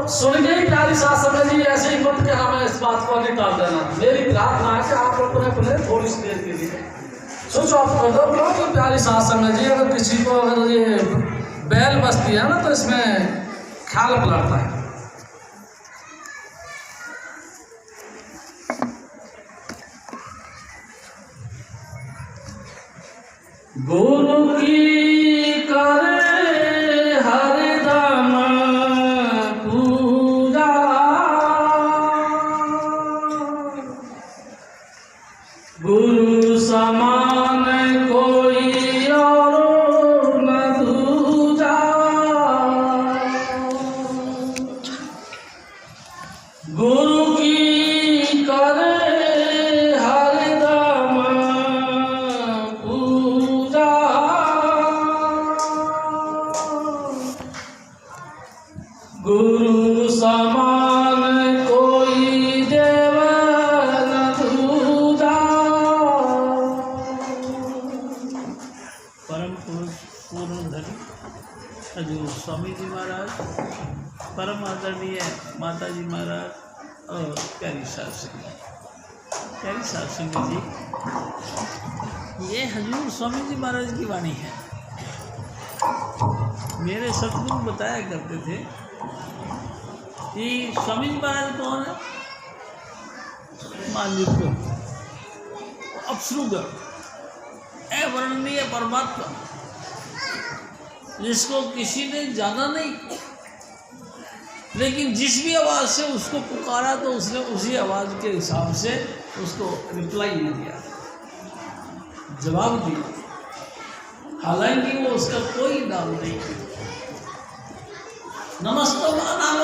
सुन के ही प्यारी साथ समझ जी ऐसे ही मत के हमें इस बात को निकाल देना। मेरी प्रार्थना है कि आप लोग अपने थोड़ी सी देर के लिए सोचो, आप लोग कि प्यारी साथ समझ जी अगर किसी को अगर ये बैल बसती है ना तो इसमें ख्याल पलटता है। गुरु की करे हरदम पूजा, गुरु समान कोई और न दूजा। गुरु की करे हरदम पूजा, गुरु समान कोई देव न दूजा। परम पुरुष पूर्णधनी हजूर स्वामी जी महाराज, परम आदरणीय माता जी महाराज और प्यारी सात संगत। प्यारी सात संगत जी, ये हजूर स्वामी जी महाराज की वाणी है। मेरे सतगुरु बताया करते थे कि स्वामी जी महाराज कौन है? मान लीजिए अप्सरुगण अवर्णनीय परमात्मा, जिसको किसी ने जाना नहीं, लेकिन जिस भी आवाज़ से उसको पुकारा तो उसने उसी आवाज़ के हिसाब से उसको रिप्लाई दिया, जवाब दिया, हालांकि वो उसका कोई नाम नहीं। नमस्ते नाम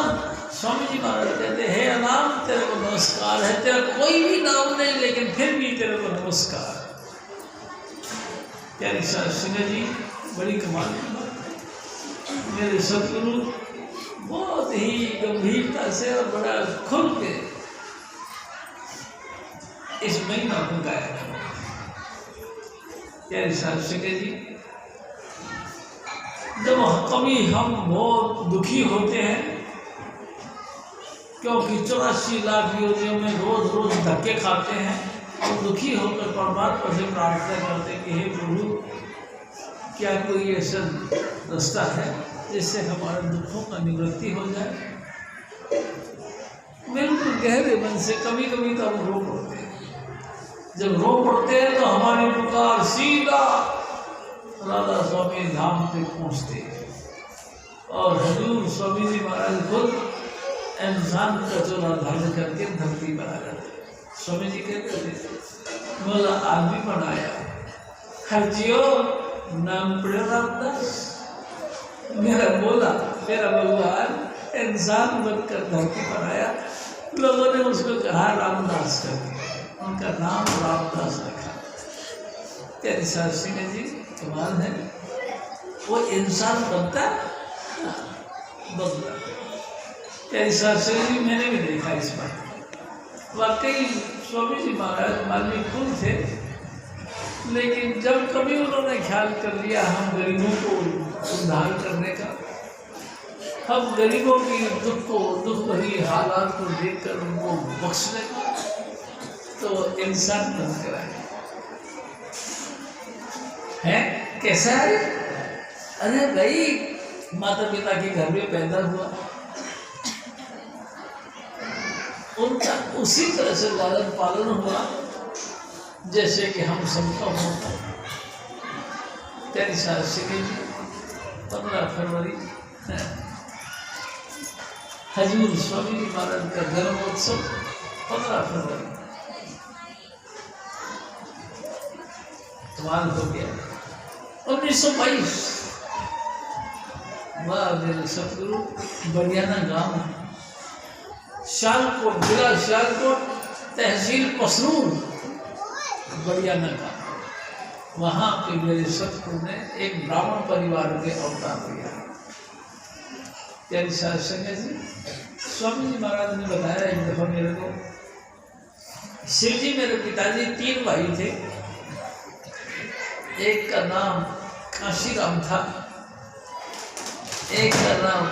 स्वामी जी महाराज कहते हैं, अनाम तेरे को नमस्कार है, तेरा कोई भी नाम नहीं लेकिन फिर भी तेरे को नमस्कार। प्यारी सात संगत जी, बड़ी कमाल की बात। मेरे सतगुरु बहुत ही गंभीरता से और बड़ा खुल के इस महिमा को गाया। प्यारी सात संगत जी, जब कभी हम बहुत दुखी होते हैं क्योंकि 84 लाख योनियों में रोज रोज धक्के खाते हैं और दुखी होकर परमात्मा से प्रार्थना करते हैं कि हे प्रभु, क्या कोई ऐसा रास्ता है जिससे हमारे दुखों का निवृत्ति हो जाए। बिल्कुल गहरे मन से कभी कभी तो हम रो पड़ते हैं। जब रो पड़ते हैं तो हमारी पुकार सीधा राधा स्वामी धाम पे पहुँचते हैं और हजूर स्वामी जी महाराज खुद इंसान का चोला धारण करके धरती पर आ जाते। स्वामी जी कहते थे, बोला आदमी बनाया हरजियो नाम पड़े रामदास, मेरा बोला मेरा भगवान इंसान बनकर धरती पर आया, लोगों ने उसको कहा रामदास करके, उनका नाम रामदास रखा। प्यारी सात संगत जी, कमाल है, वो इंसान बनता बदला। प्यारी सात संगत जी, मैंने भी देखा इस बात। वाकई स्वामी जी महाराज मानवीय कुल थे, लेकिन जब कभी उन्होंने ख्याल कर लिया हम गरीबों को उद्धार करने का, हम गरीबों की दुख भरी हालात को देखकर उनको बख्शने का, तो इंसान बन कर आए हैं। कैसा है? अरे भाई, माता पिता के घर में पैदा हुआ, उनका उसी तरह से लालन पालन हुआ जैसे कि हम सबका होता। तेरी सात संगत जी, 15 फरवरी हजूर स्वामी जी महाराज का जन्मोत्सव 15 फरवरी कमाल हो गया। 1922 वाह मेरे सतगुरु, बड़ियाना गांव है, शालकोट जिला शालकोट, तहसील पसरूर, बड़ियाना गांव। वहाँ पे मेरे सतगुरु ने एक ब्राह्मण परिवार के अवतार लिया। प्यारी सात संगत जी, स्वामी जी महाराज ने बताया एक दफा मेरे को, शिव जी मेरे पिताजी 3 भाई थे। एक का नाम काशीराम था, एक का नाम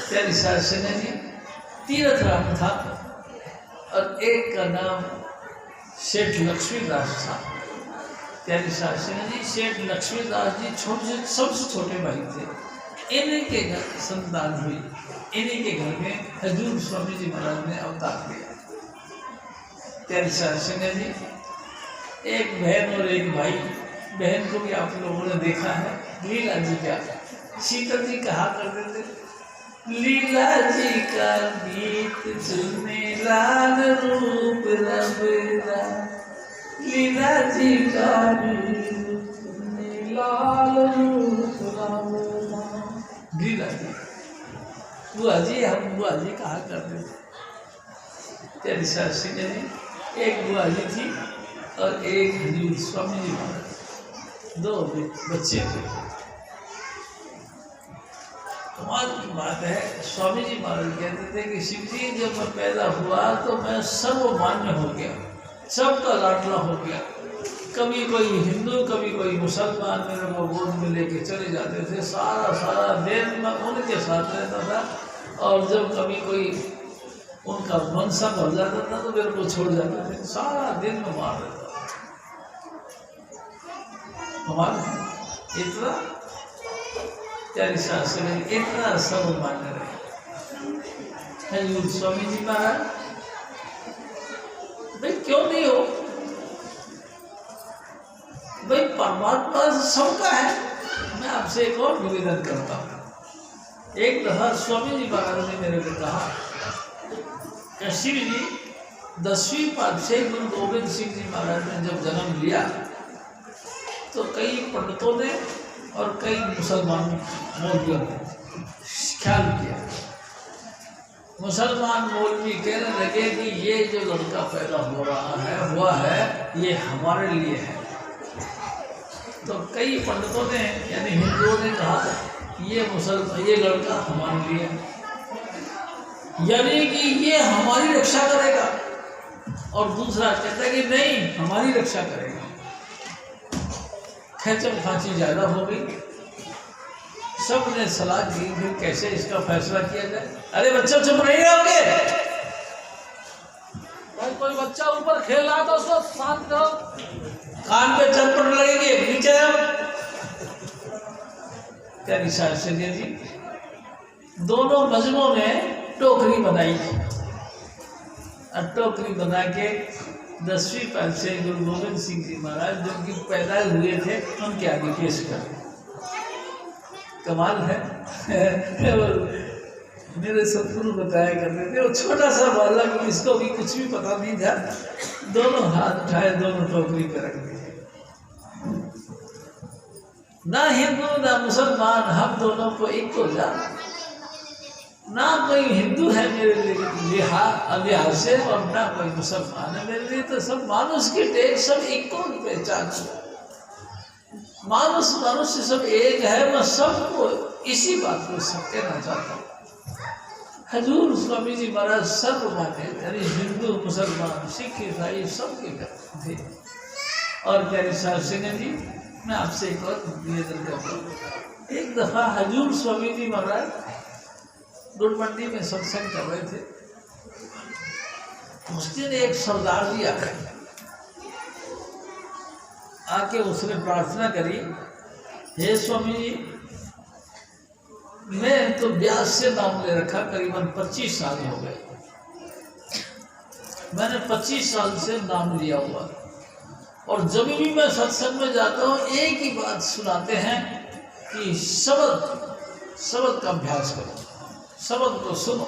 प्यारी सास सिन्हा जी तीरथ राम था और एक का नाम सेठ लक्ष्मीदास था। प्यारी सास सिन्हा जी सेठ लक्ष्मीदास जी सबसे छोटे भाई थे। इन्हीं के घर संतान हुई, इन्हीं के घर में हजूर स्वामी जी महाराज ने अवतार लिया। प्यारी सास सिन्हा जी एक बहन और एक भाई। बहन को भी आप लोगों ने देखा है, लीला जी का शीतल जी कहा करते थे, लीला जी का गीत सुने लाल रूप रबरा, लीला जी का गीत सुने लाल रूप रबरा। लीला जी बुआ जी, हम बुआ जी कहा करते थे। प्यारी सास सिन्हा जी एक बुआ जी थी और एक हजूर स्वामी जी महाराज, दो बच्चे थे। कमाल की बात है, स्वामी जी महाराज कहते थे कि शिव जी जब मैं पैदा हुआ तो मैं सर्वमान्य हो गया, सबका लाडला हो गया। कभी कोई हिंदू कभी कोई मुसलमान मेरे को गोद में लेके चले जाते थे, सारा दिन मैं उनके साथ रहता था। और जब कभी कोई उनका मनसा हो जाता था तो मेरे को छोड़ जाते थे, सारा दिन में मार देता था। हमारा इतना प्यारी सास सिन्हा जी इतना सर्वमान्य रहे। हजूर स्वामी जी महाराज भाई क्यों नहीं हो भाई, परमात्मा सबका है। मैं आपसे एक और निवेदन करता हूँ। एक दफा स्वामी जी महाराज ने मेरे को कहा कि शिव जी 10वीं पातशाही गुरु गोविंद सिंह जी महाराज ने जब जन्म लिया तो कई पंडितों ने और कई मुसलमान मौलवियों ने ख्याल किया। मुसलमान मौलवी कहने लगे कि ये जो लड़का पैदा हुआ है ये हमारे लिए है। तो कई पंडितों ने यानी हिंदुओं ने कहा ये लड़का हमारे लिए है, यानी कि ये हमारी रक्षा करेगा। और दूसरा कहता है कि नहीं हमारी रक्षा करेगा। खेचम खांची ज़्यादा हो गई, सब ने सलाह दी फिर कैसे इसका फैसला किया जाए। अरे बच्चा चुप नहीं रहोगे, कोई बच्चा ऊपर खेल रहा तो उसको शांत करो, कान पे चटपट लगेगी, नीचे आओ। प्यारी सास सिन्हा जी दोनों मजमों ने टोकरी बनाई और टोकरी बना के 10वीं पातशाही गुरु गोविंद सिंह जी महाराज जो कि पैदा हुए थे उनके आगे पेश कर। कमाल है मेरे सतगुरु बताया करते थे, वो छोटा सा बालक इसको भी कुछ भी पता नहीं था, दोनों हाथ उठाए दोनों टोकरी पे रख दिए। ना हिंदू ना मुसलमान, हम दोनों को एक को जान। ना कोई हिंदू है मेरे लिहाज से और ना कोई मुसलमान है मेरे लिए, तो सब मानुष के टेक सब एक को पहचान। मनुष्य सब एक है। मैं सबको इसी बात को सब कहना चाहता हूँ। हजूर स्वामी जी महाराज सर्वमान्य, यानी हिंदू मुसलमान सिख ईसाई सबके थे। और प्यारी सास सिन्हा जी मैं आपसे एक और निवेदन करता हूँ। एक दफा हजूर स्वामी जी महाराज गुड़मंडी में सत्संग कर रहे थे। उस दिन एक सरदार जी आके उसने प्रार्थना करी, हे स्वामी जी मैं तो ब्याज से नाम ले रखा, करीबन 25 साल हो गए। मैंने 25 साल से नाम लिया हुआ और जब भी मैं सत्संग में जाता हूँ एक ही बात सुनाते हैं कि शब्द का अभ्यास करो, शब्द को सुनो।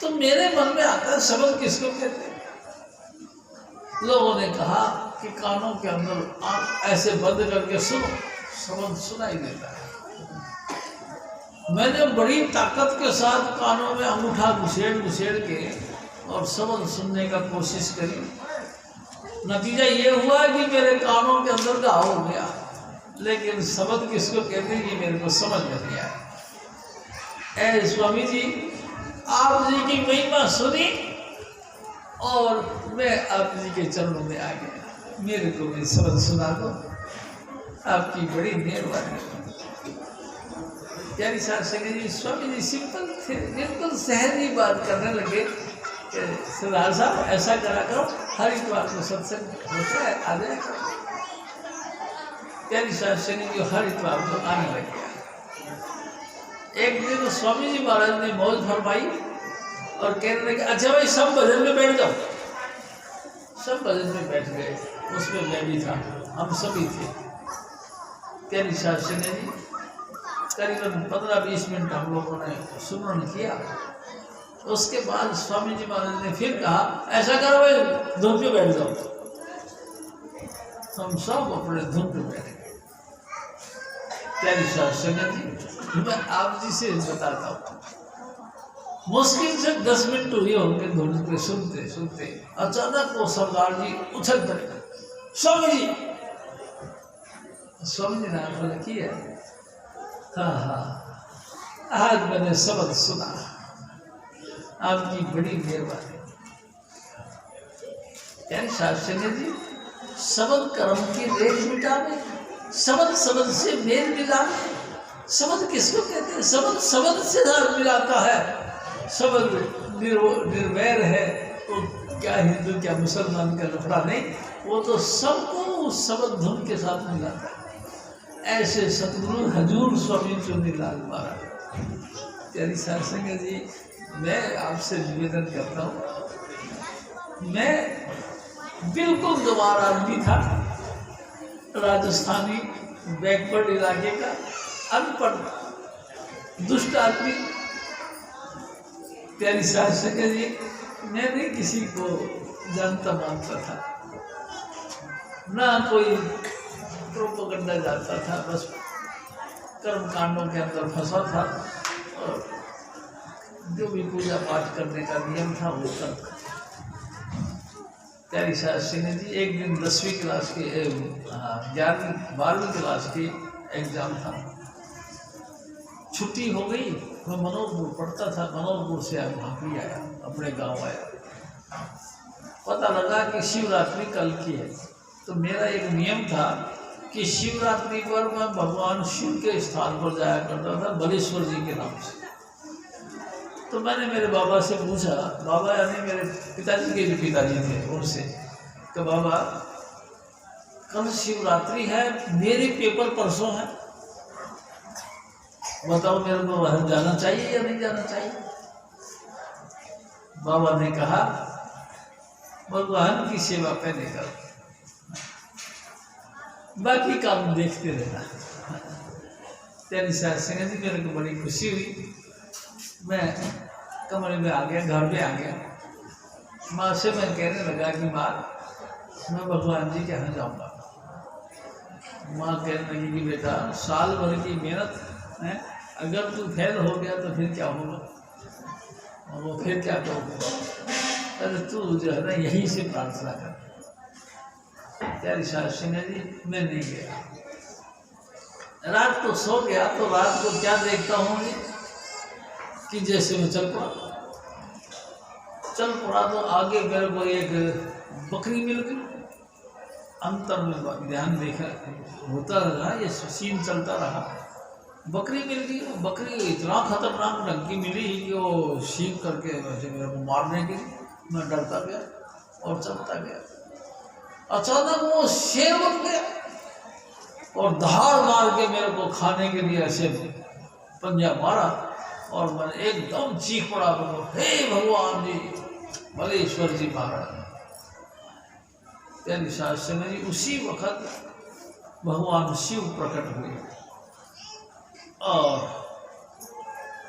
तो मेरे मन में आता है शब्द किसको कहते हैं। लोगों ने कहा कि कानों के अंदर आंख ऐसे बंद करके सुनो, शब्द सुनाई देता है। मैंने बड़ी ताकत के साथ कानों में अंगूठा घुसेड़ के और शब्द सुनने का कोशिश करी। नतीजा ये हुआ कि मेरे कानों के अंदर घाव हो गया, लेकिन शब्द किसको कहते हैं ये मेरे को समझ में नहीं आया। ऐ स्वामी जी आप जी की महिमा सुनी और मैं आप जी के चरणों में आ गया, मेरे को भी शब्द सुना दो, आपकी बड़ी मेहरबानी। प्यारी साहब संगत जी स्वामी जी सिंपल थे, बिल्कुल सहज बात करने लगे कि सरदार साहब ऐसा करा करो, हर इतवार को सत्संग होता है, आ जाया करो। प्यारी साहब संगत जी हर इतवार को आने लग गया। एक दिन स्वामी जी महाराज ने मौज फरमाई और कहने लगे अच्छा भाई सब भजन में बैठ जाओ। सब भजन में बैठ गए, उसमें मैं भी था, हम सभी थे। प्यारी साहब संगत जी करीबन 15-20 मिनट हम लोगों ने सुमरन किया। उसके बाद स्वामी जी महाराज ने फिर कहा ऐसा करो भाई धुन पे बैठ जाओ। हम सब अपने धुन पे बैठ गए। प्यारी साहब संगत जी मैं आप जी से बताता हूँ, मुश्किल से 10 मिनट हुए होंगे धुन पे सुनते सुनते, अचानक वो सरदार जी उछल पड़े, स्वामी जी। स्वामी जी ने बोला की है? हाँ, आज मैंने शब्द सुना, आपकी बड़ी मेहरबानी। प्यारी साहब संगत जी शब्द कर्म की रेख मिटावे, शब्द शब्द से मेल मिलावे। शब्द किसको कहते हैं? शब्द शब्द से मिलाता है। शब्द निर्वैर है, तो क्या हिंदू क्या मुसलमान का लफड़ा नहीं, वो तो सबको उस शब्द धुन के साथ मिलाता है। ऐसे सतगुरु हजूर स्वामी चुनीलाल महाराज। प्यारी साहब संगत जी मैं आपसे निवेदन करता हूँ, मैं बिल्कुल गंवार आदमी था, राजस्थानी बैकवर्ड इलाके का अनपढ़ दुष्ट आदमी। प्यारी साहब संगत जी मैं नहीं किसी को जानता मानता था, ना कोई प्रोपगंडा जाता था, बस कर्म कांडों के अंदर फंसा था और जो भी पूजा पाठ करने का नियम था वो करता। प्यारी साहब संगत जी एक दिन 10वीं क्लास के 12वीं क्लास की एग्जाम था, छुट्टी हो गई। मैं मनोहरपुर पढ़ता था, मनोहरपुर से भाभी आया, अपने गांव आया। पता लगा कि शिवरात्रि कल की है, तो मेरा एक नियम था कि शिवरात्रि पर मैं भगवान शिव के स्थान पर जाया करता था, बलेश्वर जी के नाम से। तो मैंने मेरे बाबा से पूछा, बाबा यानी मेरे पिताजी के जो पिताजी थे उनसे, तो बाबा कल शिवरात्रि है, मेरे पेपर परसों है, बताओ मेरे को वहाँ जाना चाहिए या नहीं जाना चाहिए? बाबा ने कहा भगवान की सेवा पहले करो, बाकी काम देखते रहना। प्यारी साहब संगत जी मेरे को बड़ी खुशी हुई। मैं कमरे में आ गया, घर में आ गया। माँ से मैं कहने लगा कि माँ मैं भगवान जी के यहाँ जाऊँगा। माँ कहने लगी कि बेटा साल भर की मेहनत है, अगर तू फेल हो गया तो फिर क्या होगा? और वो फिर क्या कहोगे? अरे तू जो है ना यहीं से प्रार्थना कर। प्यारी साहब संगत जी मैं नहीं गया, रात को सो गया। तो रात को क्या देखता हूँ कि जैसे मैं चल पड़ा तो आगे मेरे को एक बकरी मिल गई। अंतर में ध्यान देखा होता रहा, ये सीन चलता रहा। बकरी मिल गई, बकरी इतना खतरनाक ढंग की मिली कि वो सीन करके वैसे मेरे को मारने की। मैं डरता गया और चलता गया। अचानक वो शेर बन गया और धार मार के मेरे को खाने के लिए ऐसे पंजा मारा और मैं एकदम चीख पड़ा, बोलो हे भगवान जी, बलेश्वर जी महाराज। प्यारी साहब संगत जी उसी वक्त भगवान शिव प्रकट हुए और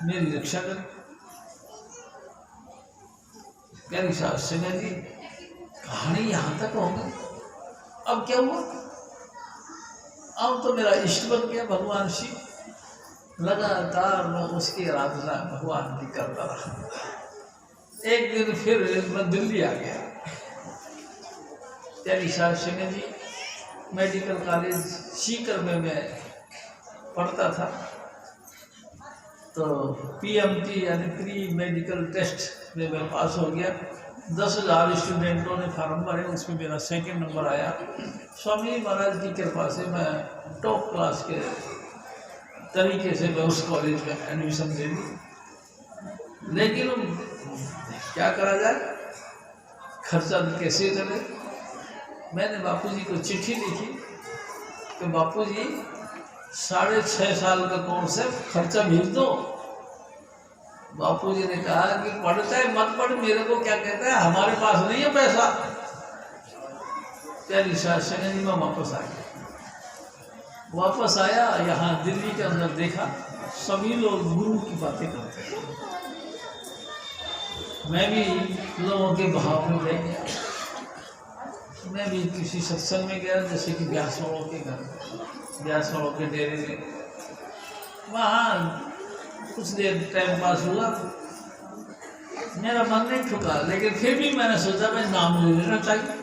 मेरी रक्षा कर। प्यारी साहब संगत जी कहानी यहाँ तक हो गई। अब क्या हुआ? अब तो मेरा इष्ट बन गया भगवान शिव। लगातार मैं उसकी आराधना भगवान की करता रहा। एक दिन फिर मैं दिल्ली आ गया। प्यारी साहब संगत जी मेडिकल कॉलेज सीकर में मैं पढ़ता था। तो PMT यानी प्री मेडिकल टेस्ट में मैं पास हो गया। 10,000 स्टूडेंटों ने फार्म भरे, उसमें मेरा 2nd नंबर आया। स्वामी महाराज की कृपा से मैं टॉप क्लास के तरीके से मैं उस कॉलेज में एडमिशन ले ली। लेकिन क्या करा जाए, खर्चा कैसे चले। मैंने बापूजी को चिट्ठी लिखी कि बापूजी 6.5 साल का कोर्स है, खर्चा भेज दो। बापूजी ने कहा कि पढ़ता है मत पढ़, मेरे को क्या कहता है, हमारे पास नहीं है पैसा। प्यारी शासन जी मैं वापस आ गया। वापस आया, यहाँ दिल्ली के अंदर देखा सभी लोग गुरु की बातें करते हैं। मैं भी लोगों के भाव में रह गया। मैं भी किसी सत्संग में गया, जैसे कि व्यासवाड़ों के घर, व्यासवाड़ों के डेरे में। वहाँ कुछ देर टाइम पास हुआ, मेरा मन नहीं ठुका, लेकिन फिर भी मैंने सोचा मैं नाम ले लेना चाहिए।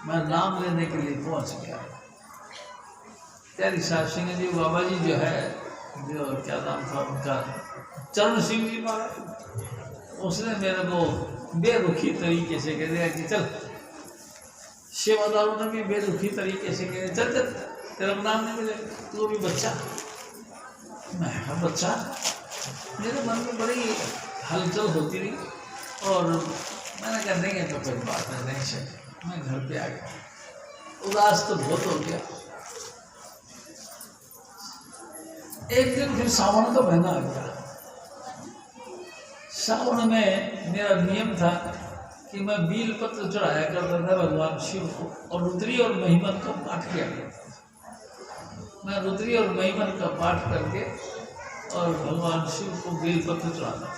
मैं नाम लेने के लिए पहुँच गया। प्यारी साहब सिंह जी बाबा जी जो है, जो क्या नाम था उनका, चरण सिंह जी महाराज, उसने मेरे को बेरुखी तरीके से कह दिया कि चल, सेवादारों ने भी बेरुखी तरीके से कह, चल चल तेरा नाम नहीं मिले, तू भी बच्चा। मैं बच्चा, मेरे मन में बड़ी हलचल होती रही और मैंने कहा नहीं है तो कोई बात नहीं चाहिए। मैं घर पे आ गया, उदास तो बहुत हो गया। एक दिन फिर सावन का महीना आ गया। सावन में मेरा नियम था कि मैं बील पत्र चढ़ाया करता था भगवान शिव को, और रुद्री और महिमन का पाठ किया करता। मैं रुद्री और महिमन का पाठ करके और भगवान शिव को बेल पत्र चढ़ाता था।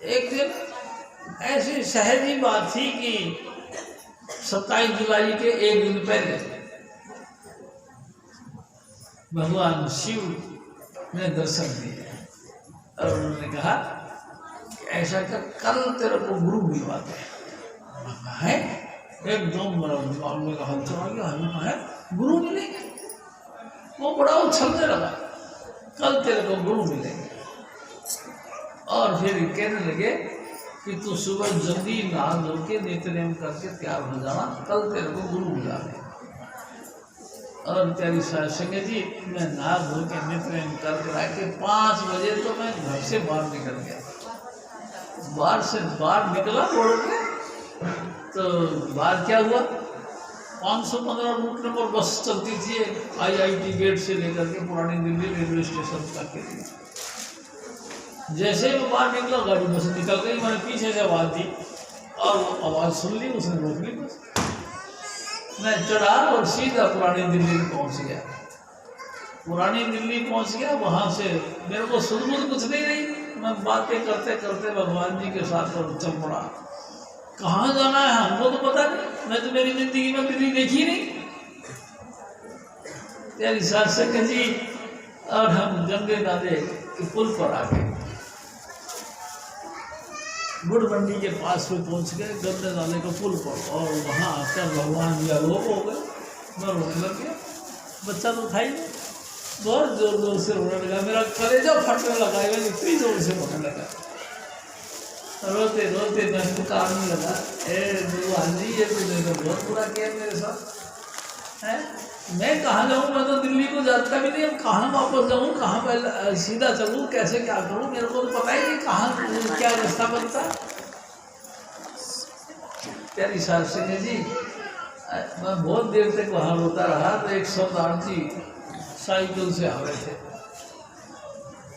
एक दिन ऐसी सहज ही बात थी कि 27 जुलाई के एक दिन पहले भगवान शिव ने दर्शन दिए और उन्होंने कहा कि ऐसा कर, कल तेरे को गुरु मिलवाते हैं। एकदम मेरा दिमाग में हलचल आ गया, हमें है गुरु मिलेंगे। वो बड़ा उछलने लगा, कल तेरे को गुरु मिलेंगे। और फिर कहने लगे कि तू सुबह जल्दी नहा धो के नित्यनेम करके तैयार हो जाना, कल तेरे को गुरु मिला है। और प्यारी संगत जी, मैं नहा धो के नित्यनेम करके आके 5 बजे तो मैं घर से बाहर निकल गया। बाहर से बाहर निकला दौड़ के, तो बाहर क्या हुआ, 515 रूट नंबर बस चलती थी IIT गेट से लेकर के पुरानी दिल्ली रेलवे स्टेशन तक के लिए। जैसे ही वो बाहर निकला, गाड़ी बस निकल गई। मैंने पीछे से आवाज़ दी और वो आवाज़ सुन ली, उसने रोक ली बस। मैं चढ़ा और सीधा पुरानी दिल्ली में पहुंच गया। पुरानी दिल्ली पहुंच गया, वहाँ से मेरे को सुध-बुध कुछ नहीं रही। मैं बातें करते करते भगवान जी के साथ और चल पड़ा। कहाँ जाना है हमको तो पता नहीं, मैं तो मेरी जिंदगी में दिल्ली देखी नहीं। तेरी संगत जी, और हम गंगे नाले के पुल पर आ गए। गुड़ मंडी के पास में पहुंच गए, गंगे नाले के पुल पर, और वहाँ आकर भगवान जी आलोक हो गए। मैं रोने लग गया, बच्चा तो था ही नहीं, बहुत जोर जोर से रोने लगा। मेरा कलेजा फटने लगा, इतनी जोर से रोने लगा। रोते रोते मैं पुकारने लगा, भगवान जी ये तूने तो बहुत बुरा किया मेरे साथ है। मैं कहाँ जाऊँ, मैं तो दिल्ली को जाता भी नहीं। अब कहाँ वापस जाऊँ, कहाँ पहले सीधा चलूँ, कैसे क्या करूँ, मेरे को तो पता ही नहीं कहाँ क्या रास्ता बनता। प्यारी साहब सिंह जी, मैं बहुत देर तक वहाँ रोता रहा। तो एक सरदार जी साइकिल से आ रहे थे।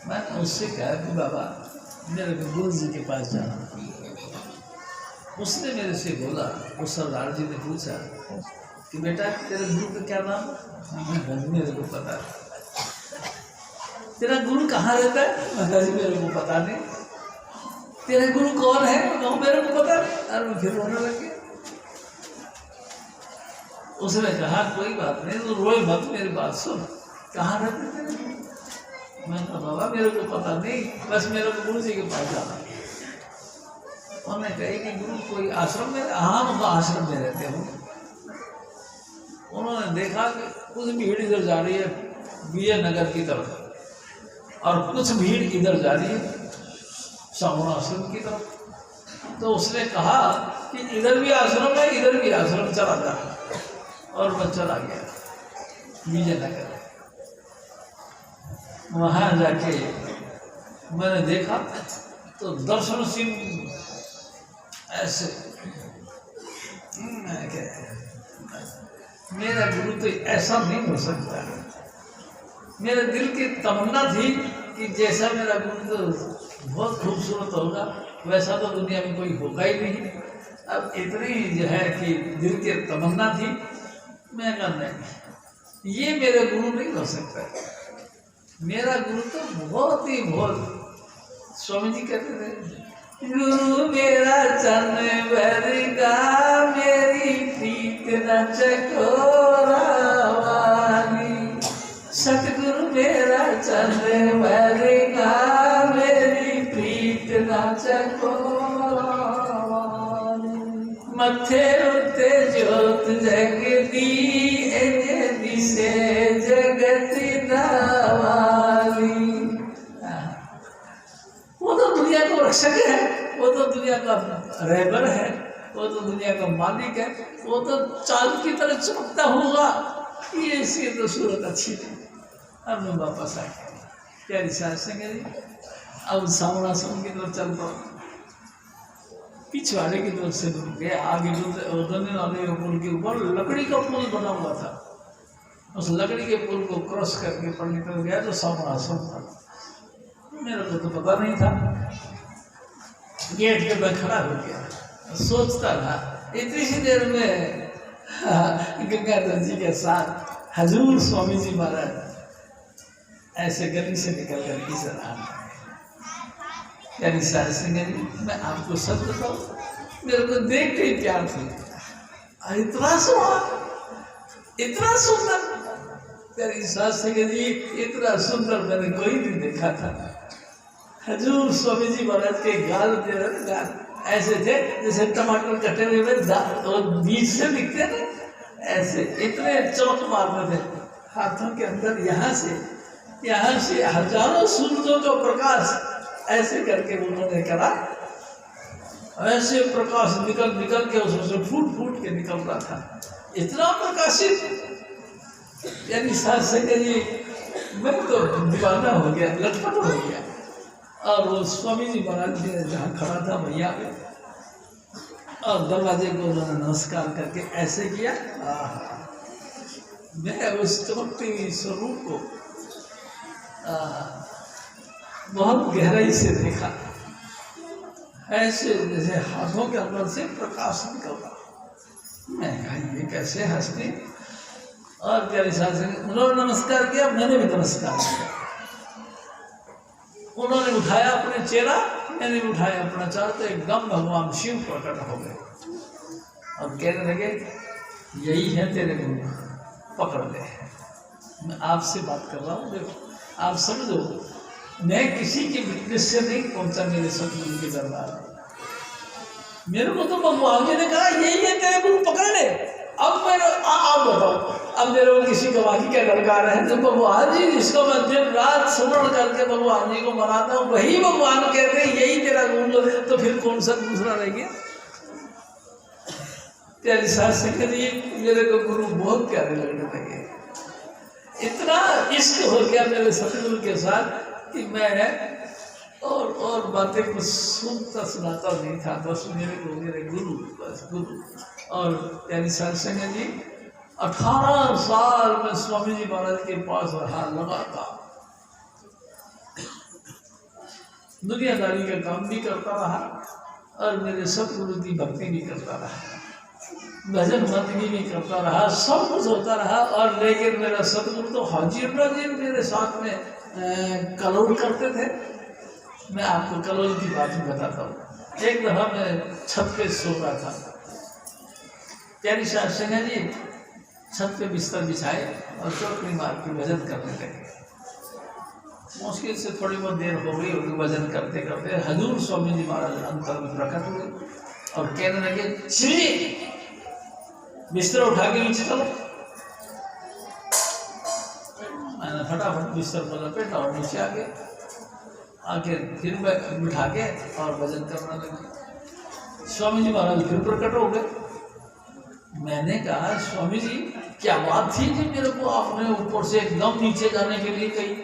मैंने उससे कहा कि बाबा मेरे को गुरु जी के पास जाना। उसने मेरे से बोला, उस सरदार जी ने पूछा कि बेटा तेरे गुरु का क्या नाम है? मेरे को पता है। तेरा गुरु कहाँ रहता है? मैं मेरे को पता नहीं। तेरा गुरु कौन है? मेरे को पता नहीं। और मैं फिर रोने लग गया। उसने कहा कोई बात नहीं, तो रोए मत, मेरी बात सुन, कहाँ रहते तेरे गुरु? मैं कहा बाबा मेरे को पता नहीं, बस मेरे को गुरु जी के पास जाना। उन्होंने कही कि गुरु कोई आश्रम में? हाँ, उनका आश्रम में रहते हो। उन्होंने देखा कि कुछ भीड़ इधर जा रही है विजयनगर की तरफ, और कुछ भीड़ इधर जा रही है सावन आश्रम की तरफ। तो उसने कहा कि इधर भी आश्रम है, इधर भी आश्रम, चला जा। और मैं चला गया विजयनगर। वहाँ जाके मैंने देखा तो दर्शन सिंह ऐसे मेरा गुरु तो ऐसा नहीं हो सकता। मेरे दिल की तमन्ना थी कि जैसा मेरा गुरु तो बहुत खूबसूरत होगा वैसा तो दुनिया में कोई होगा ही नहीं। अब इतनी जो है कि दिल की तमन्ना थी, मैं कहा नहीं ये मेरे गुरु नहीं हो सकता। मेरा गुरु तो बहुत ही बहुत, स्वामी जी कहते थे गुरु मेरा चरण भरगा मेरी प्रीत न चकोरा वाली, सतगुरु मेरा चरण भरगा मेरी प्रीत न चकोरा वाली, मथे उते ज्योत जगदी दिसे जगत दावाली। वो तो दुनिया का रक्षक है, वो तो दुनिया का रहबर है, वो तो दुनिया का मालिक है, वो तो चांद की तरह चमकता होगा। ये इसकी तो सूरत अच्छी थी। अब मैं वापस आ गया प्यारी साथ संगे जी। अब सामना सम की तरफ चल पड़ा, पिछवाड़े की तरफ से रुक गया। आगे पुल के ऊपर लकड़ी का पुल बना हुआ था, उस लकड़ी के पुल को क्रॉस करके पर निकल गया तो सामना सम था। मेरे को तो पता नहीं था। गेट पे मैं खड़ा हो गया, सोचता था इतनी सी देर में गंगाधर जी के साथ हजूर स्वामी जी महाराज ऐसे गली से निकल कर इधर आ गए। यानी सारे सिंह जी, मैं आपको सच बताऊं, मेरे को देख के प्यार थी। इतना इतना सुंदर तेरी सास सिंह जी, इतना सुंदर मैंने कोई नहीं देखा था। हजूर स्वामी जी महाराज के गाल गाल ऐसे थे जैसे टमाटर कटे हुए बीज से दिखते ना, ऐसे इतने चमक मारते थे। हाथों के अंदर यहाँ से हजारों सूरजों का प्रकाश ऐसे करके उन्होंने करा, ऐसे प्रकाश निकल निकल के उसमें फूट फूट के निकल रहा था, इतना प्रकाशित। यानी साथ संग जी, मैं तो दीवाना हो गया, लटपट हो गया। और वो स्वामी जी महाराज जी जहाँ खड़ा था भैया, और दरवाजे को उन्होंने नमस्कार करके ऐसे किया। मैं उस चमकते हुए स्वरूप को बहुत गहराई से देखा, ऐसे जैसे हाथों के अंदर से प्रकाश निकल रहा। मैं कहा ये कैसे हंसते। और प्यारी साथ उन्होंने नमस्कार किया, मैंने भी नमस्कार किया। उन्होंने उठाया अपने चेहरा, मैंने भी उठाया अपना चेहरा, तो एकदम भगवान शिव प्रकट हो गए और कहने लगे यही है तेरे गुरु, पकड़ ले। मैं आपसे बात कर रहा हूँ, देखो आप समझो, मैं किसी की विटनेस से नहीं पहुंचा मेरे सतगुरु के दरबार में। मेरे को तो भगवान जी ने कहा यही है तेरे गुरु, पकड़ ले। अब मेरे आप बताओ, अब मेरे को किसी गवाही का दरकार है तो भगवान जी जिसको मैं दिन रात स्मरण करके भगवान जी को मनाता हूँ, वही भगवान कहते हैं यही तेरा गुरु है, तो फिर कौन सा दूसरा रह गया। तेरी सास से कहिए मेरे को गुरु बहुत प्यारे लगने लगे। इतना इश्क हो गया मेरे सतगुरु के साथ कि मैं और बातें कुछ सुनता सुनाता नहीं था, बस मेरे को मेरे गुरु, बस गुरु। और यानी सत्संग जी 18 साल में स्वामी जी महाराज के पास रहा लगातार, दुनियादारी का काम भी करता रहा और मेरे सतगुरु की भक्ति भी करता रहा, भजन बंदगी भी करता रहा, सब कुछ होता रहा। और लेकिन मेरा सतगुरु तो हाजिर नाजिर मेरे साथ में कलोल करते थे। मैं आपको कलोल की बात बताता हूँ। एक दफा मैं छत पे सो रहा था, प्यारी शासन जी छत पे बिस्तर बिछाए और चौकड़ी मार के भजन करने लगे। मुश्किल से थोड़ी बहुत देर हो गई होगी भजन करते करते, हजूर स्वामी जी महाराज अंतर में प्रकट हुए और कहने लगे श्री बिस्तर उठा के नीचे चलो। मैंने फटाफट बिस्तर पर लपेटा और नीचे आ गया, आके फिर बिठा के और भजन करने लगे। स्वामी जी महाराज फिर प्रकट हो गए। मैंने कहा स्वामी जी क्या बात थी कि मेरे को आपने ऊपर से एकदम नीचे जाने के लिए कही।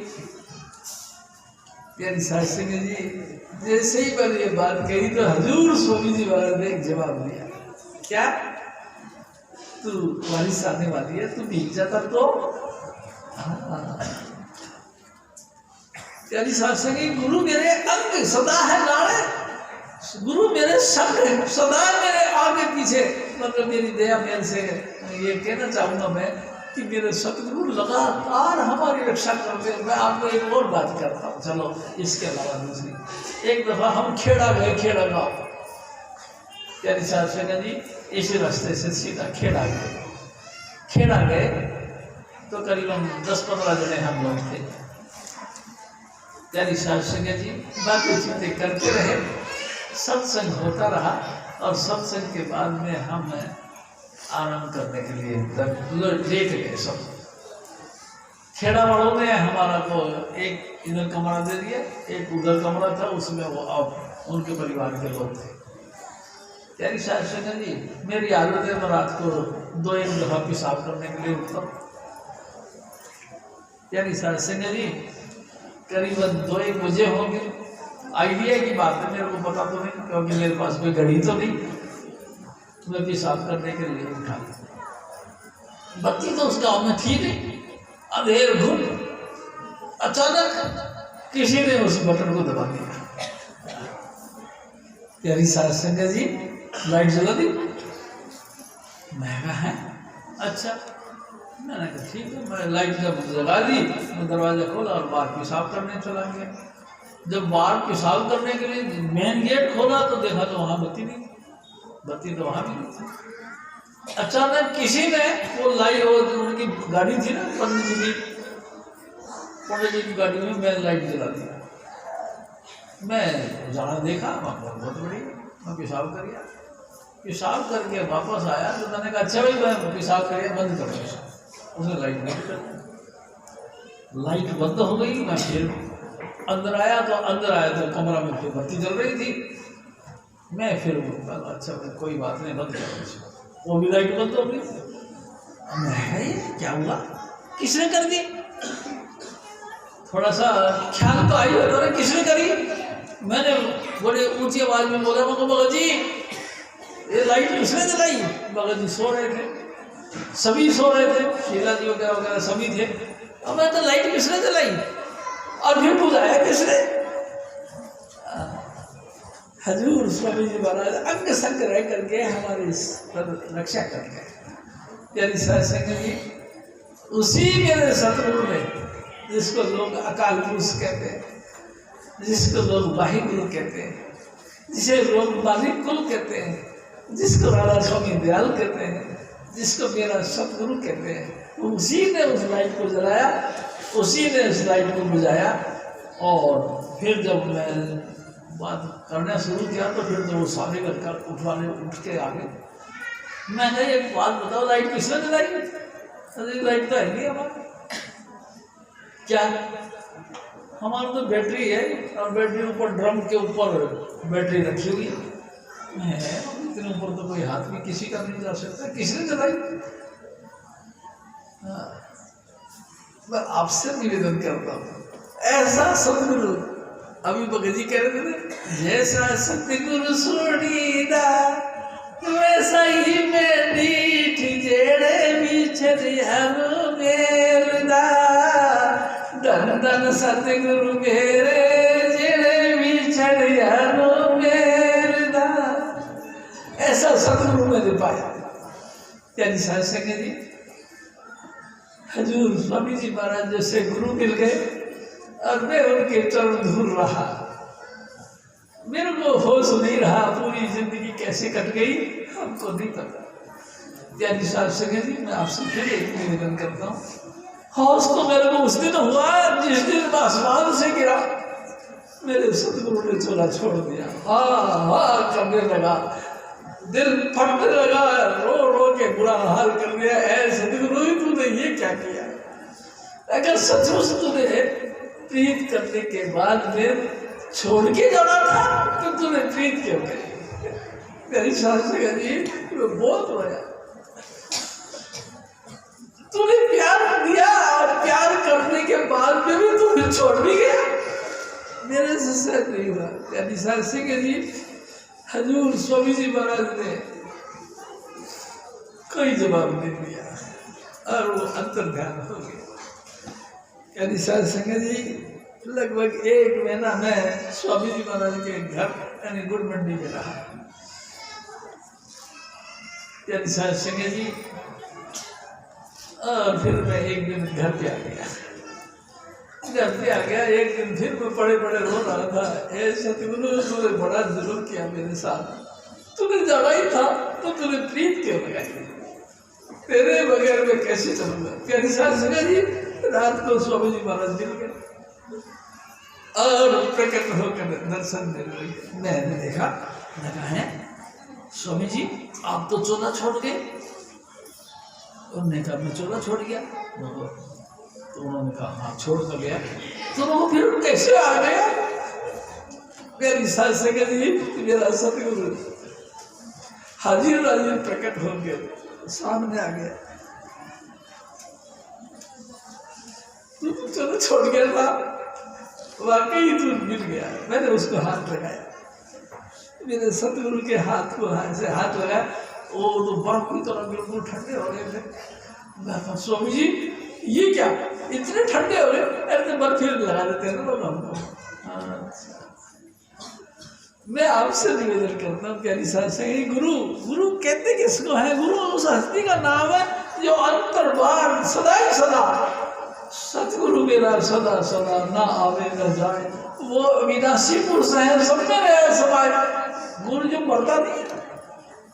प्यारी सास संगत जी, जैसे ही मैंने ये बात कही तो हजूर स्वामी जी महाराज ने एक जवाब दिया, क्या तू वारिस आने वाली है, तू भीग जाता तो। प्यारी सास संगत, गुरु मेरे अंग सदा है नाड़े, गुरु मेरे संग सदा मेरे आगे पीछे, मतलब मेरी दया मेरे से ये कहना चाहूंगा मैं कि मेरे सतगुरु लगातार हमारी रक्षा करते हैं। मैं आपको एक और बात करता हूँ, चलो इसके अलावा दूसरी। एक दफा हम खेड़ा गए, खेड़ा गाँव, प्यारी साहब संगत जी इसी रास्ते से सीधा खेड़ा गए। खेड़ा गए तो करीबन 10-15 जने हम लोग थे। प्यारी साहब संगत जी बातें करते रहे, सत्संग होता रहा और सत्संग के बाद में हम आराम करने के लिए लेट गए सब। खेड़ा वालों ने हमारा को एक इधर कमरा दे दिया, एक उधर कमरा था, उसमें वो अब उनके परिवार के लोग थे। प्यारी साहब संगत जी मेरी आदत है, मैं रात को 2-1 दफा पेशाब करने के लिए उठता हूँ। प्यारी साहब संगत जी करीबन 2-1 बजे होंगे, आइडिया की बात है, मेरे को पता तो नहीं क्योंकि मेरे पास कोई घड़ी तो नहीं, मैं पेशाब करने के लिए उठा। बत्ती तो उस गाँव में थी नहीं, अंधेर घुम, अचानक किसी ने उस बटन को दबा दिया। प्यारी सास संगत जी लाइट जला दी। मैं कहा है अच्छा, मैंने कहा ठीक है, मैं लाइट जब जगा दी, मैं दरवाजा खोला और बाहर पेशाब करने चला गया। जब बाहर पेशाब करने के लिए मेन गेट खोला तो देखा तो वहाँ बत्ती नहीं, बत्ती तो वहाँ भी नहीं थी। अचानक किसी ने वो लाइट, वो उनकी गाड़ी थी ना पंडित जी की गाड़ी में मैं लाइट जला दिया। मैं जाना देखा, वहाँ पर बहुत बड़ी, मैं पेशाब कर गया। पेशाब करके वापस आया तो मैंने कहा अच्छा भाई मैं पेशाब कर गया, बंद कर दिया। उसने लाइट बंद कर दी, लाइट बंद हो गई। मैं फिर अंदर आया तो कमरा में फिर बत्ती जल रही थी। मैं फिर अच्छा कोई बात नहीं, बंद कर, वो भी लाइट बंद हो गई। मैं क्या हुआ, किसने कर दी? थोड़ा सा ख्याल तो आई होता है किसने करी। मैंने बड़े ऊंची आवाज में बोला, मगर भगत जी ये लाइट किसने जलाई? भगत जी सो रहे थे, सभी सो रहे थे, शीला जी वगैरह वगैरह सभी थे। और मैं तो लाइट किसने जलाई और फिर बुझाया किसने? हजूर स्वामी जी महाराज अंग संग रह करके हमारी रक्षा करके। प्यारी सास संगत जी उसी मेरे सतगुरु ने, जिसको लोग अकाल पुरुष कहते हैं, जिसको लोग वाहिगुरु कहते हैं, जिसे लोग मालिक कुल कहते हैं, जिसको राधा स्वामी दयाल कहते हैं, जिसको मेरा सतगुरु कहते हैं, उसी ने उस लाइट को जलाया, उसी ने उस लाइट को बुझाया। और फिर जब मैं बात करना शुरू किया तो फिर तो वो सारे घर का उठ के आ गए। मैंने एक बात बताओ, लाइट किसने जलाई? अरे लाइट तो है नहीं हमारी। क्या हमारा तो बैटरी है और बैटरी ऊपर ड्रम के ऊपर बैटरी रखी हुई है, इतने ऊपर तो कोई हाथ भी किसी का नहीं जा सकता। किसने जलाई? मैं आपसे निवेदन करता हूँ, ऐसा सतगुरु, अभी भगत जी कह रहे थे ना, जैसा सतगुरु सोड़ीदा वैसा ही मैं नीठ जेड़े बिछड़ी हनु मेलदा, धन धन सतगुरु मेरे जेड़े बिछड़ी हनु मेलदा। ऐसा सतगुरु मैंने पाया। प्यारी सास संगत जी हजूर स्वामी जी महाराज जैसे गुरु मिल गए और मैं उनके चरण धूल रहा। मेरे को होश नहीं रहा, पूरी जिंदगी कैसे कट गई हमको नहीं पता। प्यारी सास संगत जी मैं आपसे फिर एक निवेदन करता हूँ, होश तो मेरे को उस दिन हुआ जिस दिन आसमान से गिरा, मेरे सतगुरु ने चोला छोड़ दिया। हाँ करने लगा, दिल फटने लगा, रो रो के बुरा हाल कर दिया। ऐ सतगुरु तूने ये क्या किया? अगर सचमुच तूने प्रीत करने के बाद में छोड़ के जाना था तो तूने प्रीत क्यों करी? मेरी सास संगत जी बहुत रोया। तूने प्यार दिया और प्यार करने के बाद में भी तू छोड़ भी गया। मेरे से सहन नहीं हुआ। यानी सर सिंह जी हजूर स्वामी जी महाराज ने कोई जवाब नहीं दिया और वो अंतर ध्यान हो गया। यानी सर सिंह जी लगभग 1 महीना में स्वामी जी महाराज के घर यानी गुड़ मंडी में रहा। यानी सर सिंह जी और फिर मैं एक दिन घर पे आ गया। एक दिन फिर मैं बड़े रो रहा था, हे सतगुरु तूने बड़ा जुल्म किया मेरे साथ, तूने जाना ही था तो तूने प्रीत क्यों लगाई, तेरे बगैर मैं कैसे चलूंगा। प्यारी साल सगा जी रात को स्वामी जी महाराज मिल गए और प्रकट होकर दर्शन देने लगे। मैंने देखा लगा है स्वामी जी आप तो चोला छोड़ गए। उन्होंने कहा मैं चोला छोड़ गया। तो उन्होंने कहा हाँ छोड़ तो गया, तो वो फिर कैसे आ गया। मेरी सास से कहती मेरा सतगुरु हाजिर नाजिर प्रकट हो गया, सामने आ गया। तू चलो छोड़ गया था, वाकई तू मिल गया। मैंने उसको हाथ लगाया, मेरे सतगुरु के हाथ को से हाथ लगाया, वो तो बर्फ की तरह बिल्कुल ठंडे हो गए थे। स्वामी जी ये क्या इतने ठंडे हो गए, अरे तो बर्फ लगा देते हैं ना लोग हमको। मैं आपसे निवेदन करता हूँ प्यारी साहब से, गुरु कहते किसको है? गुरु उस हस्ती का नाम है जो अंतर्बार सदा ही सदा, सतगुरु मेरा सदा सदा ना आवे न जाए, वो विनाशी पुरुष है सब में रहे समाये। गुरु जो मरता नहीं है,